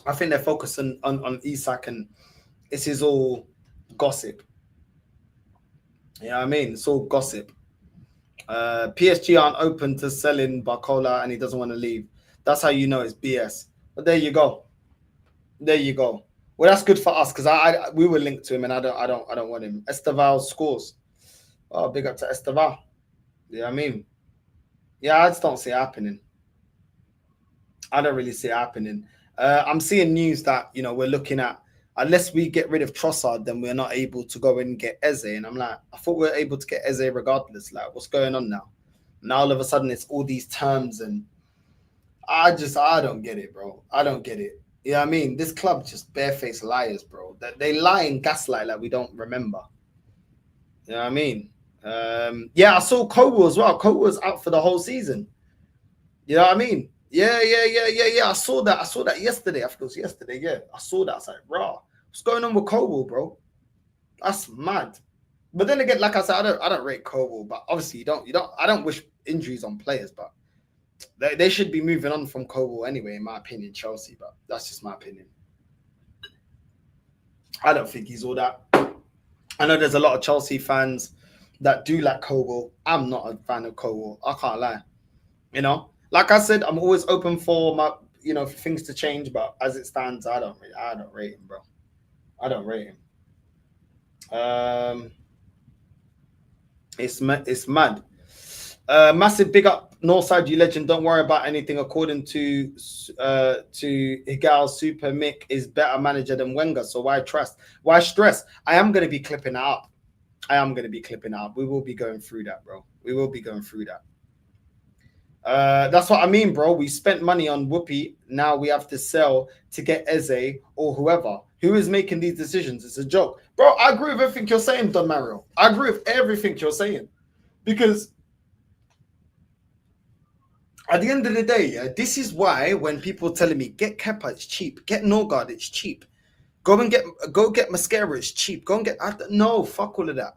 I think they're focusing on Isak, and this is all gossip. You know what I mean? It's all gossip. PSG aren't open to selling Barcola and he doesn't want to leave. That's how you know it's BS. But there you go. There you go. Well, that's good for us because we were linked to him and I don't want him. Esteval scores. Oh, big up to Esteval. Yeah, I mean, yeah, I just don't see it happening. I don't really see it happening. I'm seeing news that we're looking at, unless we get rid of Trossard, then we're not able to go and get Eze. And I'm like, I thought we were able to get Eze regardless. Like, what's going on now? Now all of a sudden it's all these terms, and I don't get it, bro. I don't get it. You know what I mean? This club just barefaced liars, bro. That they lie and gaslight like we don't remember. You know what I mean? Yeah, I saw Kobo as well. Kobo was out for the whole season. You know what I mean? Yeah. I saw that yesterday. I think it was yesterday. Yeah, I saw that. I was like, raw. What's going on with Kobo, bro? That's mad. But then again, like I said, I don't rate Kobo, but obviously you don't. I don't wish injuries on players, but they should be moving on from Kobo anyway, in my opinion, Chelsea. But that's just my opinion. I don't think he's all that. I know there's a lot of Chelsea fans that do like Kobo. I'm not a fan of Kobo. I can't lie. Like I said, I'm always open for for things to change. But as it stands, I don't rate him, bro. I don't rate him. It's mad. Massive big up Northside, you legend. Don't worry about anything. According to Higal, Super Mick is better manager than Wenger. So why trust? Why stress? I am going to be clipping it up. We will be going through that, bro. We will be going through that. That's what I mean, bro. We spent money on Whoopi. Now we have to sell to get Eze or whoever. Who is making these decisions? It's a joke. Bro, I agree with everything you're saying, Don Mario. I agree with everything you're saying. Because at the end of the day, this is why when people are telling me, get Kepa, it's cheap. Get Norgard, it's cheap. Go get Mascara, it's cheap. Go and get... No, fuck all of that.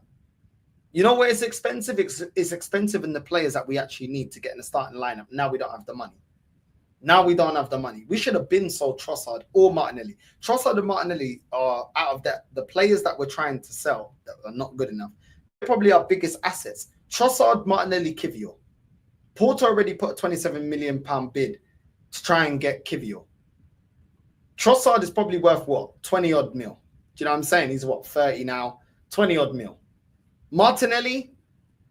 You know where it's expensive? It's expensive in the players that we actually need to get in the starting lineup. Now we don't have the money. We should have been sold Trossard or Martinelli. Trossard and Martinelli are out of the players that we're trying to sell that are not good enough. They're probably our biggest assets. Trossard, Martinelli, Kivior. Porto already put a £27 million bid to try and get Kivior. Trossard is probably worth what? 20 odd mil. Do you know what I'm saying? He's what, 30 now? 20 odd mil. Martinelli,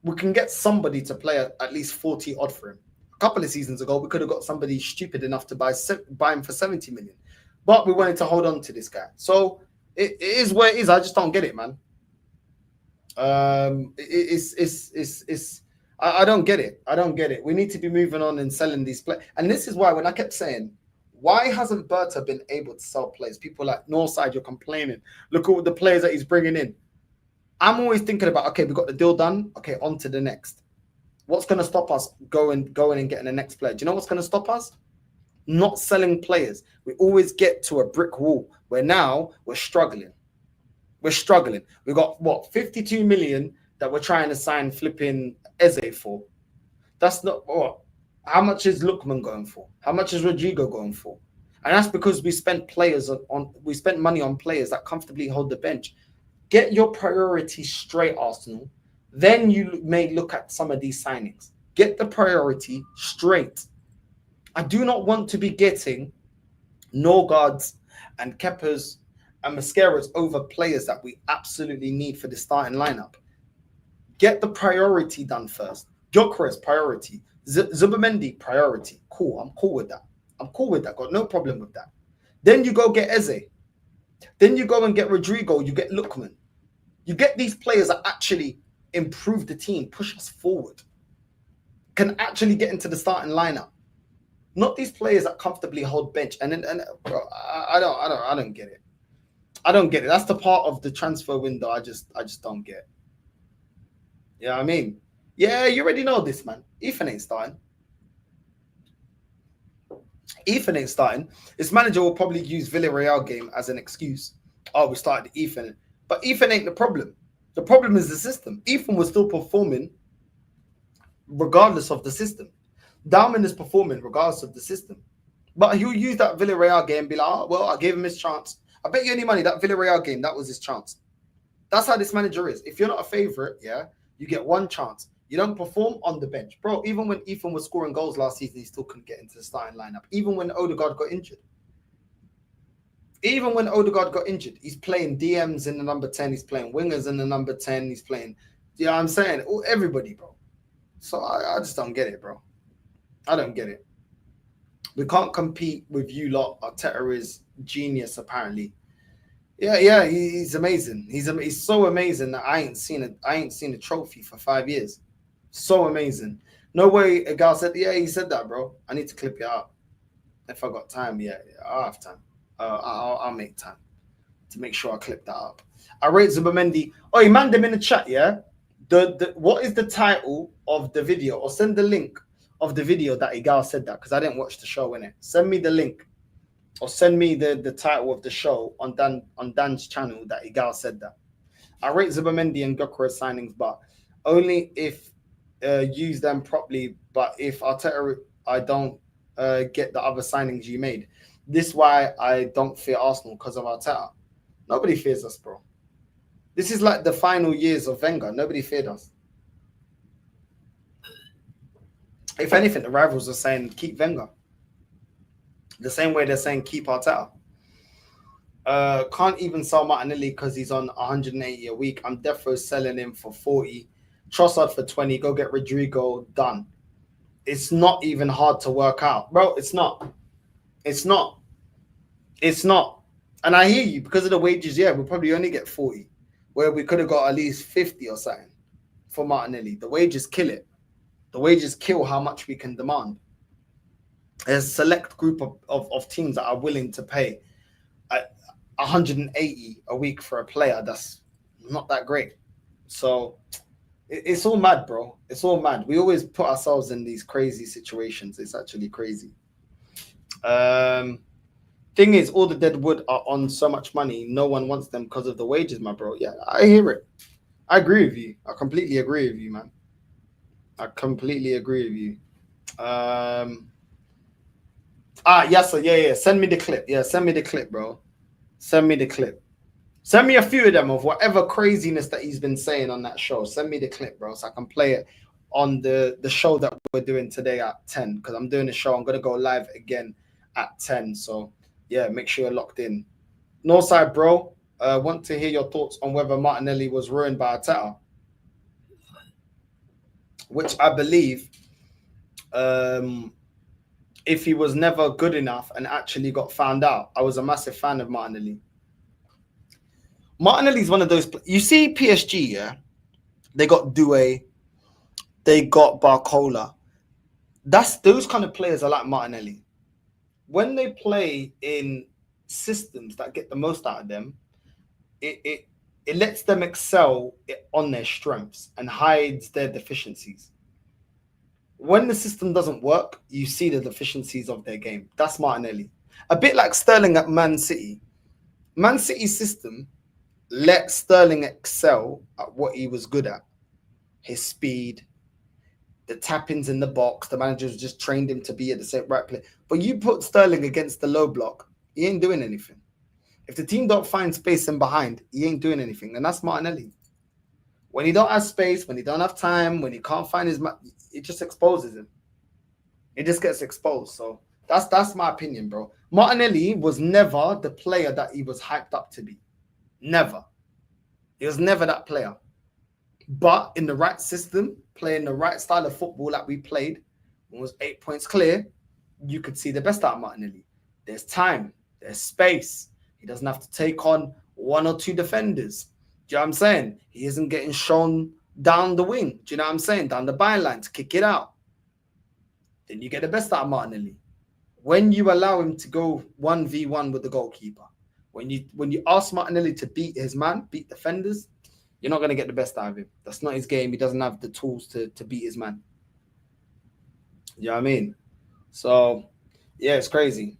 we can get somebody to play at least 40 odd for him. A couple of seasons ago, we could have got somebody stupid enough to buy him for 70 million. But we wanted to hold on to this guy. So it is where it is. I just don't get it, man. I don't get it. I don't get it. We need to be moving on and selling these players. And this is why when I kept saying, why hasn't Berta been able to sell players? People like Northside, you're complaining. Look at the players that he's bringing in. I'm always thinking about, okay, we got the deal done. Okay, on to the next. What's going to stop us going and getting the next player? Do you know what's going to stop us? Not selling players. We always get to a brick wall where now we're struggling. We got, what, 52 million that we're trying to sign flipping Eze for. That's not what. How much is Lookman going for? How much is Rodrigo going for? And that's because we spent money on players that comfortably hold the bench. Get your priorities straight, Arsenal. Then you may look at some of these signings. Get the priority straight. I do not want to be getting Norgards and Keppers and Mascaras over players that we absolutely need for the starting lineup. Get the priority done first. Gyökeres, priority. Zubimendi, priority. Cool. I'm cool with that. Got no problem with that. Then you go get Eze. Then you go and get Rodrigo. You get Lookman. You get these players that actually improve the team, push us forward, can actually get into the starting lineup. Not these players that comfortably hold bench. And bro, I don't get it. I don't get it. That's the part of the transfer window I just don't get. You know what I mean? Yeah, you already know this, man. Ethan ain't starting. His manager will probably use Villarreal game as an excuse. Oh, we started Ethan. But Ethan ain't the problem. The problem is the system. Ethan was still performing regardless of the system. Dalman is performing regardless of the system. But he'll use that Villarreal game and be like, oh, well, I gave him his chance. I bet you any money that Villarreal game, that was his chance. That's how this manager is. If you're not a favorite, yeah, you get one chance. You don't perform on the bench, bro. Even when Ethan was scoring goals last season, he still couldn't get into the starting lineup. Even when Odegaard got injured. He's playing DMs in the number 10. He's playing wingers in the number 10. He's playing, you know what I'm saying? Everybody, bro. So I just don't get it, bro. I don't get it. We can't compete with you lot. Arteta is genius, apparently. Yeah, he's amazing. He's so amazing that I ain't seen a trophy for 5 years. So amazing. No way a guy said, yeah, he said that, bro. I need to clip it out. If I got time, yeah, I'll have time. I'll make time to make sure I clip that up. I rate Zubamendi. Oh, you man them in the chat, yeah? The what is the title of the video? Or send the link of the video that Igal said that, because I didn't watch the show, innit? Send me the link. Or send me the title of the show on Dan's channel that Igal said that. I rate Zubamendi and Gyökeres signings, but only if use them properly. But if Arteta, I don't get the other signings you made. This is why I don't fear Arsenal, because of Arteta. Nobody fears us, bro. This is like the final years of Wenger. Nobody feared us. If anything, the rivals are saying keep Wenger. The same way they're saying keep Arteta. Can't even sell Martinelli because he's on 180 a week. I'm definitely selling him for 40. Trossard for 20. Go get Rodrygo. Done. It's not even hard to work out. Bro, it's not. It's not. It's not. And I hear you, because of the wages, yeah, we'll probably only get 40. Where we could have got at least 50 or something for Martinelli. The wages kill it. The wages kill how much we can demand. There's a select group of teams that are willing to pay 180 a week for a player that's not that great. So it's all mad, bro. It's all mad. We always put ourselves in these crazy situations. It's actually crazy. Thing is, all the dead wood are on so much money. No one wants them because of the wages, my bro. Yeah, I hear it. I agree with you. I completely agree with you, man. I completely agree with you. Yes, sir. Yeah. Send me the clip. Yeah, send me the clip, bro. Send me the clip. Send me a few of them of whatever craziness that he's been saying on that show. Send me the clip, bro, so I can play it on the show that we're doing today at 10. Because I'm doing a show. I'm going to go live again at 10. So, yeah, make sure you're locked in. Northside, bro, want to hear your thoughts on whether Martinelli was ruined by Arteta. Which I believe, if he was never good enough and actually got found out, I was a massive fan of Martinelli. Martinelli's one of those. You see PSG, yeah? They got Doué. They got Barcola. Those kind of players are like Martinelli. When they play in systems that get the most out of them, it lets them excel on their strengths and hides their deficiencies. When the system doesn't work, you see the deficiencies of their game. That's Martinelli. A bit like Sterling at Man City. Man City's system let Sterling excel at what he was good at. His speed, the tap-ins in the box. The managers just trained him to be at the same right place. But you put Sterling against the low block, he ain't doing anything. If the team don't find space in behind, he ain't doing anything. And that's Martinelli. When he don't have space, when he don't have time, when he can't find his... it just exposes him. It just gets exposed. So that's my opinion, bro. Martinelli was never the player that he was hyped up to be. Never. He was never that player. But in the right system, playing the right style of football that we played, when it was 8 points clear, you could see the best out of Martinelli. There's time. There's space. He doesn't have to take on one or two defenders. Do you know what I'm saying? He isn't getting shown down the wing. Do you know what I'm saying? Down the byline to kick it out. Then you get the best out of Martinelli. When you allow him to go 1v1 with the goalkeeper, when you ask Martinelli to beat his man, beat defenders, you're not going to get the best out of him. That's not his game. He doesn't have the tools to beat his man. You know what I mean? So, yeah, it's crazy.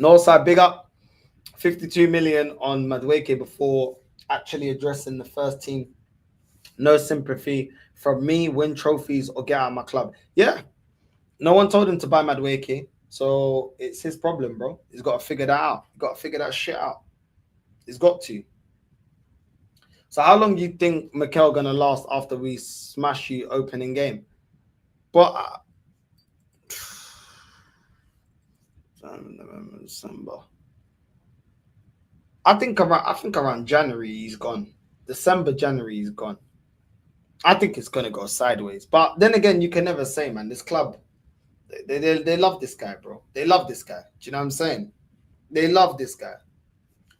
Northside, big up. 52 million on Madueke before actually addressing the first team. No sympathy from me. Win trophies or get out of my club. Yeah. No one told him to buy Madueke. So it's his problem, bro. He's got to figure that out. He's got to figure that shit out. He's got to. So how long do you think Mikel gonna last after we smash you opening game? But November, December. I think around January he's gone. December, January he's gone. I think it's gonna go sideways. But then again, you can never say, man. This club, they love this guy, bro. They love this guy. Do you know what I'm saying? They love this guy.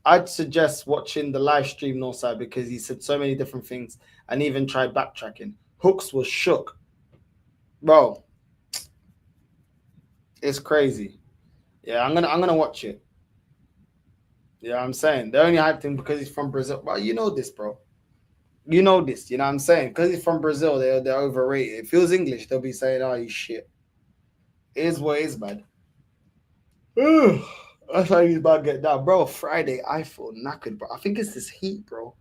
I'd suggest watching the live stream Northside because he said so many different things and even tried backtracking. Hooks was shook. Bro. It's crazy. Yeah, I'm gonna watch it. Yeah, I'm saying they only hyped him because he's from Brazil. Well, you know this, bro. You know this. You know what I'm saying? Because he's from Brazil, they're overrated. If he was English, they'll be saying, "Oh, he's shit." It is what it is, man. That's how he's about to get down, bro. Friday, I feel knackered, bro. I think it's this heat, bro.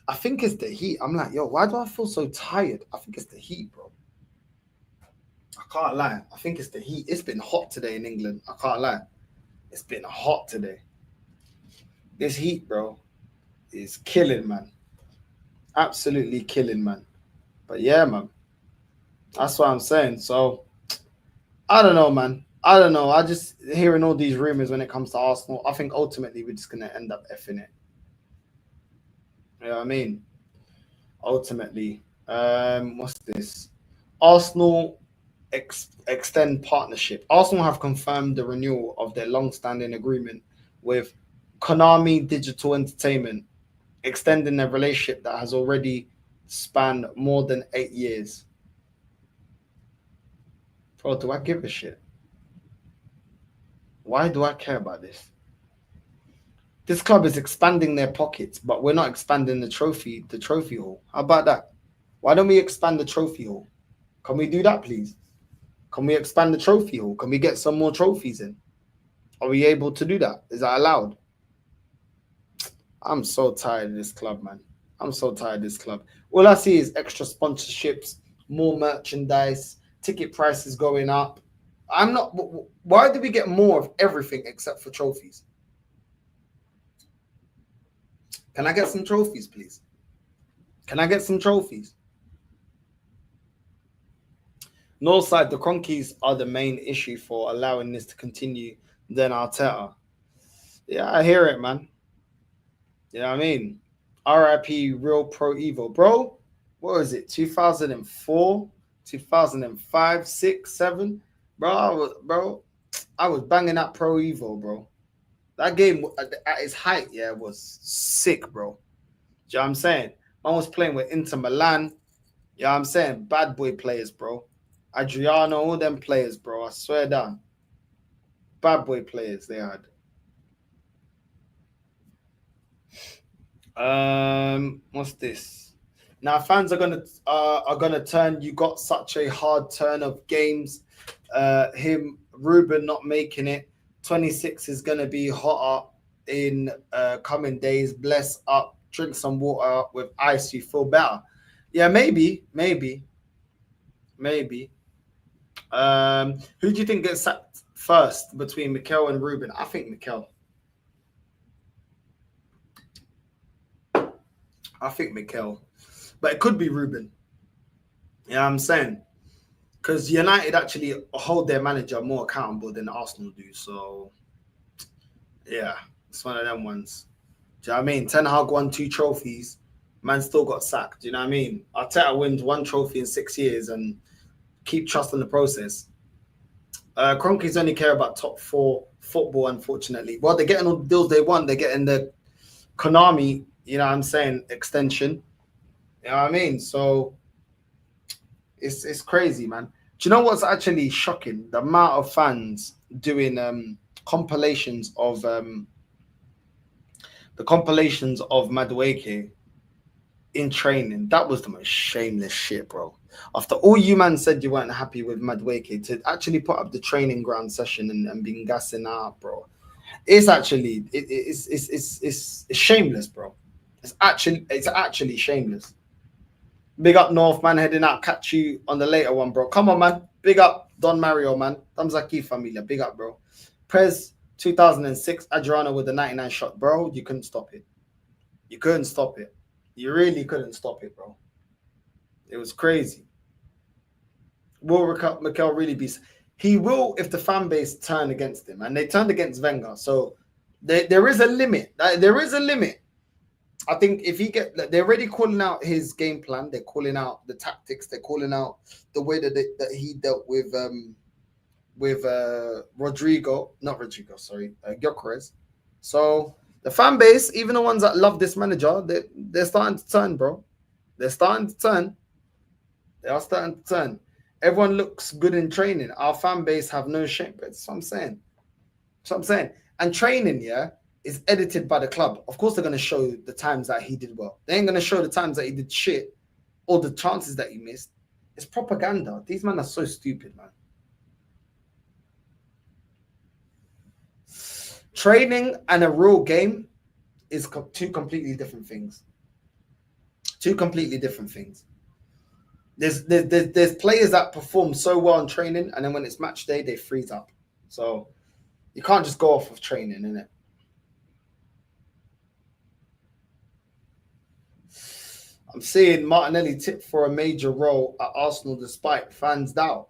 I think it's the heat. I'm like, yo, why do I feel so tired? I think it's the heat, bro. I can't lie. I think it's the heat. It's been hot today in England. I can't lie. It's been hot today. This heat, bro, is killing, man. Absolutely killing, man. But yeah, man. That's what I'm saying. So, I don't know, man. I don't know. I just hearing all these rumors when it comes to Arsenal. I think ultimately we're just going to end up effing it. You know what I mean? Ultimately. What's this? Arsenal extend partnership. Arsenal have confirmed the renewal of their long-standing agreement with Konami Digital Entertainment, extending their relationship that has already spanned more than 8 years. Bro, do I give a shit? Why do I care about this? This club is expanding their pockets, but we're not expanding the trophy hall. How about that? Why don't we expand the trophy hall? Can we do that, please? Can we expand the trophy hall? Can we get some more trophies in? Are we able to do that? Is that allowed? I'm so tired of this club, man. I'm so tired of this club. All I see is extra sponsorships, more merchandise, ticket prices going up. Why do we get more of everything except for trophies? Can I get some trophies, please? Can I get some trophies? Northside, the Cronkies are the main issue for allowing this to continue than Arteta. Yeah, I hear it, man. You know what I mean? RIP Real Pro Evo. Bro, what was it? 2004, 2005, 6, 7? Bro, I was banging that Pro Evo, bro. That game at its height, yeah, was sick, bro. Do you know what I'm saying? Man was playing with Inter Milan. You know what I'm saying? Bad boy players, bro. Adriano, all them players, bro. I swear down. Bad boy players they had. What's this? Now fans are gonna turn. You got such a hard turn of games. Ruben not making it. 26 is gonna be hotter in coming days. Bless up. Drink some water with ice. You feel better. Yeah, maybe. Who do you think gets sacked first between Mikel and Ruben? I think Mikel. But it could be Ruben. You know what I'm saying? Because United actually hold their manager more accountable than Arsenal do. So, yeah, it's one of them ones. Do you know what I mean? Ten Hag won 2 trophies. Man still got sacked. Do you know what I mean? Arteta wins 1 trophy in 6 years and keep trusting the process. Cronkies only care about top 4 football, unfortunately. Well, they're getting all the deals they want. They're getting the Konami, you know what I'm saying, extension. You know what I mean? So it's crazy, man. Do you know what's actually shocking? The amount of fans doing compilations of Madueke in training. That was the most shameless shit, bro. After all you man said you weren't happy with Madueke, to actually put up the training ground session and being gassing out, bro. It's actually it's shameless, bro. It's actually shameless. Big up North, man, heading out. Catch you on the later one, bro. Come on, man. Big up Don Mario, man. Thumbs up, familia. Big up, bro. Prez 2006, Adriano with the 99 shot, bro. You couldn't stop it. You couldn't stop it. You really couldn't stop it, bro. It was crazy. Will Mikel really be? He will if the fan base turn against him, and they turned against Wenger. So there is a limit. There is a limit. I think if he they're already calling out his game plan. They're calling out the tactics. They're calling out the way that he dealt with Rodrigo, not Rodrigo, sorry, Gyökeres. So the fan base, even the ones that love this manager, they're starting to turn, bro. They're starting to turn. They are starting to turn. Everyone looks good in training. Our fan base have no shame. But that's what I'm saying. That's what I'm saying. And training, yeah, is edited by the club. Of course, they're going to show the times that he did well. They ain't going to show the times that he did shit or the chances that he missed. It's propaganda. These men are so stupid, man. Training and a real game is two completely different things. Two completely different things. There's players that perform so well in training, and then when it's match day, they freeze up. So you can't just go off of training, innit? I'm seeing Martinelli tipped for a major role at Arsenal despite fans' doubt.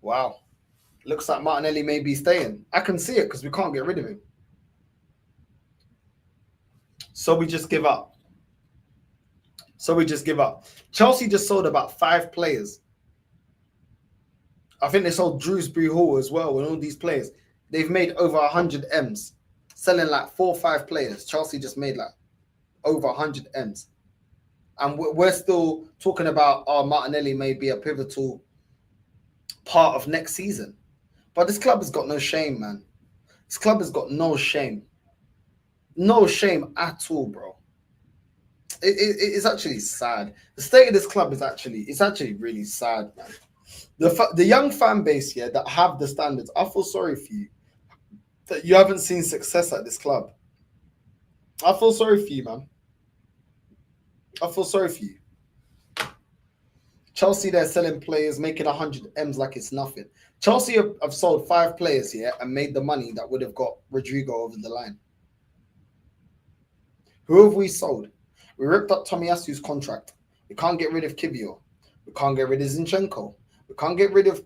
Wow. Looks like Martinelli may be staying. I can see it because we can't get rid of him. So we just give up. Chelsea just sold about 5 players. I think they sold Drewsbury Hall as well, and all these players. They've made over 100 M's, selling like 4 or 5 players. Chelsea just made like over 100 M's. And we're still talking about, Martinelli may be a pivotal part of next season. But this club has got no shame, man. This club has got no shame. No shame at all, bro. It's actually sad. The state of this club is actually really sad, man. The young fan base here that have the standards, I feel sorry for you that you haven't seen success at this club. I feel sorry for you, man. I feel sorry for you. Chelsea, they're selling players, making 100 M's like it's nothing. Chelsea have sold 5 players here and made the money that would have got Rodrigo over the line. Who have we sold? We ripped up Tomiyasu's contract. We can't get rid of Kivior. We can't get rid of Zinchenko. We can't get rid of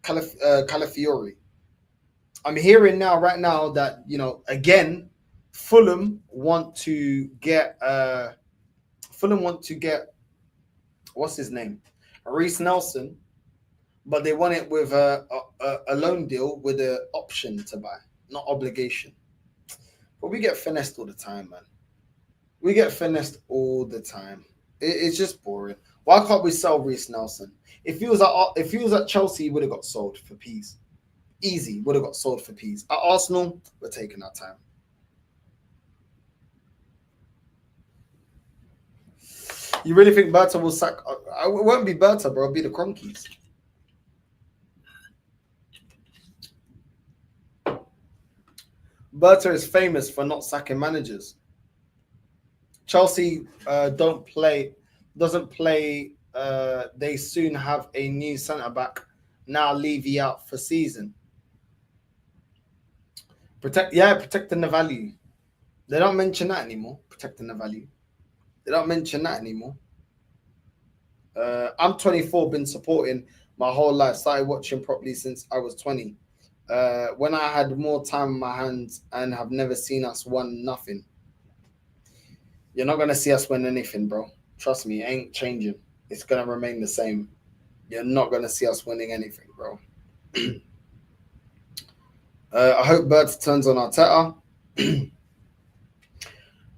Calafiori. I'm hearing right now that, again, Fulham want to get what's his name? Reece Nelson, but they want it with a loan deal with an option to buy, not obligation. But we get finessed all the time, man. We get finessed all the time. It's just boring. Why can't we sell Reece Nelson? If he was at Chelsea, he would have got sold for peas. Easy, would have got sold for peas. At Arsenal, we're taking our time. You really think Berta will sack? It won't be Berta, bro. It'll be the Cronkies. Berta is famous for not sacking managers. Chelsea doesn't play. They soon have a new centre-back. Now Levy out for season. Protecting the value. They don't mention that anymore. Protecting the value. They don't mention that anymore. I'm 24, been supporting my whole life. Started watching properly since I was 20. When I had more time in my hands and have never seen us win nothing. You're not going to see us win anything, bro. Trust me, it ain't changing. It's going to remain the same. You're not going to see us winning anything, bro. I hope Birds turns on Arteta.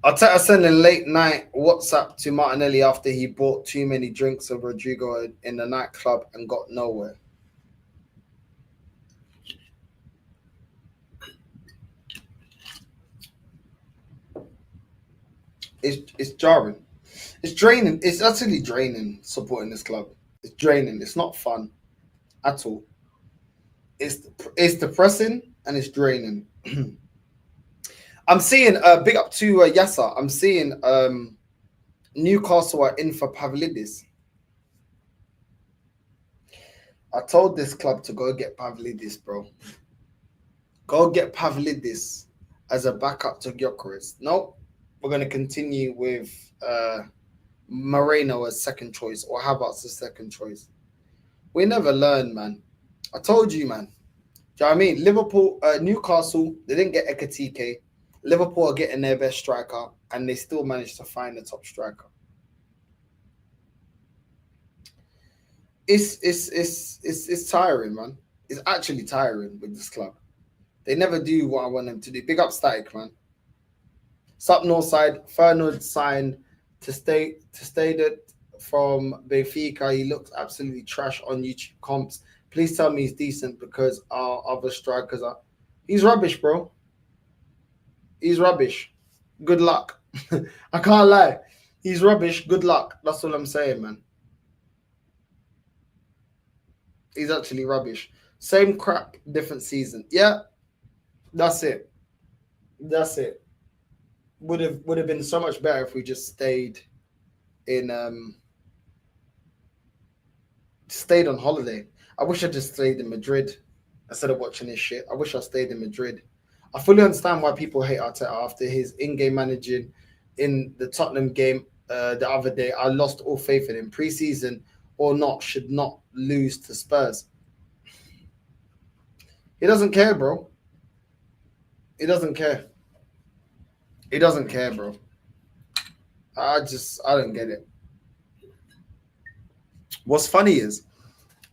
Arteta sending late night WhatsApp to Martinelli after he bought too many drinks of Rodrigo in the nightclub and got nowhere. It's jarring. It's draining. It's actually draining supporting this club. It's draining. It's not fun at all. It's depressing and it's draining. I'm seeing big up to Yasser. I'm seeing Newcastle are in for Pavlidis. I told this club to go get Pavlidis, bro. Go get Pavlidis as a backup to Gyökeres. Nope. We're going to continue with Moreno as second choice, or Havertz as second choice. We never learn, man. I told you, man. Do you know what I mean? Liverpool, Newcastle, they didn't get Ekatike. Liverpool are getting their best striker, and they still managed to find the top striker. It's tiring, man. It's actually tiring with this club. They never do what I want them to do. Big up Static, man. Sup Northside, Fernwood signed to stay from Benfica. He looks absolutely trash on YouTube comps. Please tell me he's decent because our other strikers are. He's rubbish, bro. He's rubbish. Good luck. I can't lie. He's rubbish. Good luck. That's all I'm saying, man. He's actually rubbish. Same crap, different season. Yeah, that's it. That's it. Would have been so much better if we just stayed on holiday. I wish I just stayed in Madrid instead of watching this shit. I wish I stayed in Madrid. I fully understand why people hate Arteta after his in-game managing in the Tottenham game the other day. I lost all faith in him. Pre-season or not, should not lose to Spurs. He doesn't care, bro. He doesn't care. He doesn't care, bro. I don't get it. What's funny is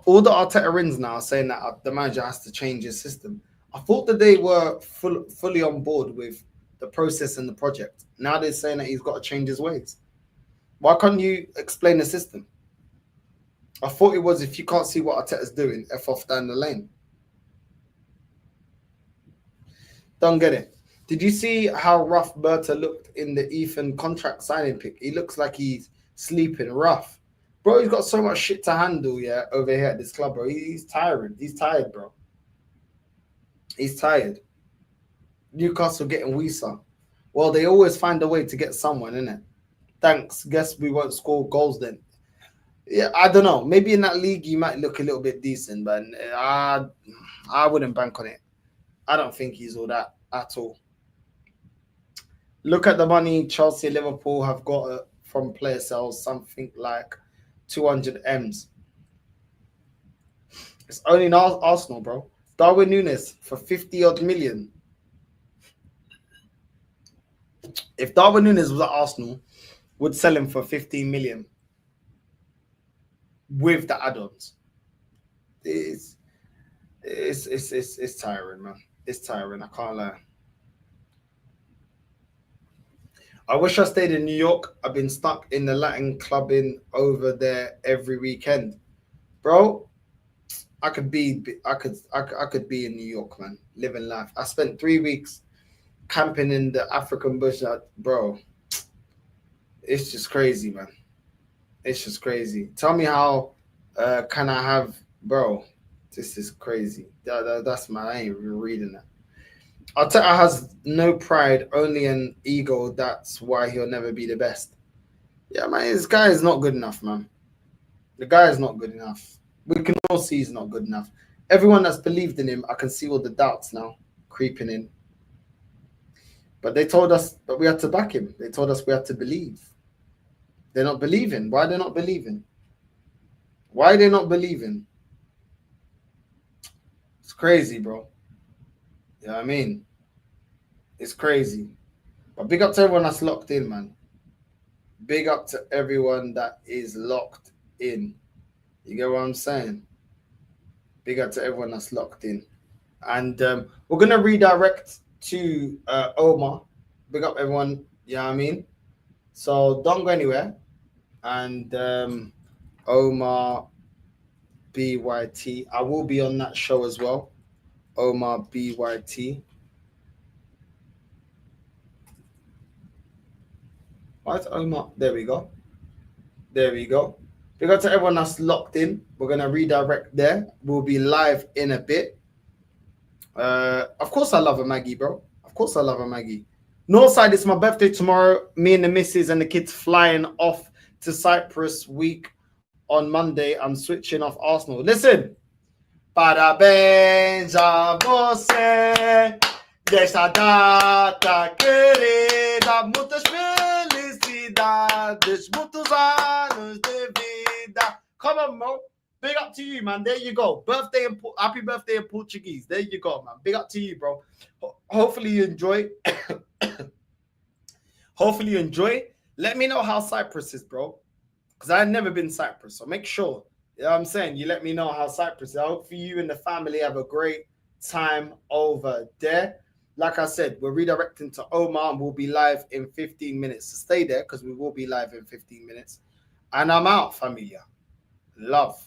all the Arteta wins now are saying that the manager has to change his system. I thought that they were fully on board with the process and the project. Now they're saying that he's got to change his ways. Why can't you explain the system? I thought it was if you can't see what Arteta's doing, F off down the lane. Don't get it. Did you see how rough Berta looked in the Ethan contract signing pick? He looks like he's sleeping rough. Bro, he's got so much shit to handle, yeah, over here at this club, bro. He's tiring. He's tired, bro. He's tired. Newcastle getting Wisa. Well, they always find a way to get someone, innit? Thanks. Guess we won't score goals then. Yeah, I don't know. Maybe in that league you might look a little bit decent, but I wouldn't bank on it. I don't think he's all that at all. Look at the money Chelsea and Liverpool have got from player sales, something like 200 M's. It's only in Arsenal, bro. Darwin Núñez for 50 odd million. If Darwin Núñez was at Arsenal, would sell him for 15 million with the add-ons. It's tiring, man. It's tiring. I can't lie. I wish I stayed in New York. I've been stuck in the Latin clubbing over there every weekend, bro. I could be in New York, man, living life. I spent 3 weeks camping in the African bush, bro. It's just crazy, man. It's just crazy. Tell me how can I have, bro? This is crazy. That's my. I ain't even reading that. Arteta has no pride, only an ego. That's why he'll never be the best. Yeah, man, this guy is not good enough, man. The guy is not good enough. We can all see he's not good enough. Everyone that's believed in him, I can see all the doubts now creeping in. But they told us that we had to back him. They told us we had to believe. They're not believing. Why are they not believing? Why are they not believing? It's crazy, bro. You know what I mean? It's crazy. But big up to everyone that's locked in, man. Big up to everyone that is locked in. You get what I'm saying? Big up to everyone that's locked in. And we're going to redirect to Omar. Big up everyone. You know what I mean? So don't go anywhere. And Omar BYT. I will be on that show as well. Omar BYT. Right, Omar. There we go. There we go. Big up to everyone that's locked in. We're going to redirect there. We'll be live in a bit. Of course I love a Maggie, bro. Of course I love a Maggie. Northside, it's my birthday tomorrow. Me and the missus and the kids flying off to Cyprus week on Monday. I'm switching off Arsenal. Listen, Parabéns a você desta data querida. Muitas felicidades, muitos anos de vida. Come on, bro. Big up to you, man. There you go. Happy birthday in Portuguese. There you go, man. Big up to you, bro. Hopefully you enjoy. Hopefully you enjoy. Let me know how Cyprus is, bro. Because I've never been Cyprus. So make sure, you know what I'm saying, you let me know how Cyprus is. I hope for you and the family have a great time over there. Like I said, we're redirecting to Oman and we'll be live in 15 minutes. So stay there because we will be live in 15 minutes. And I'm out, familia. Love.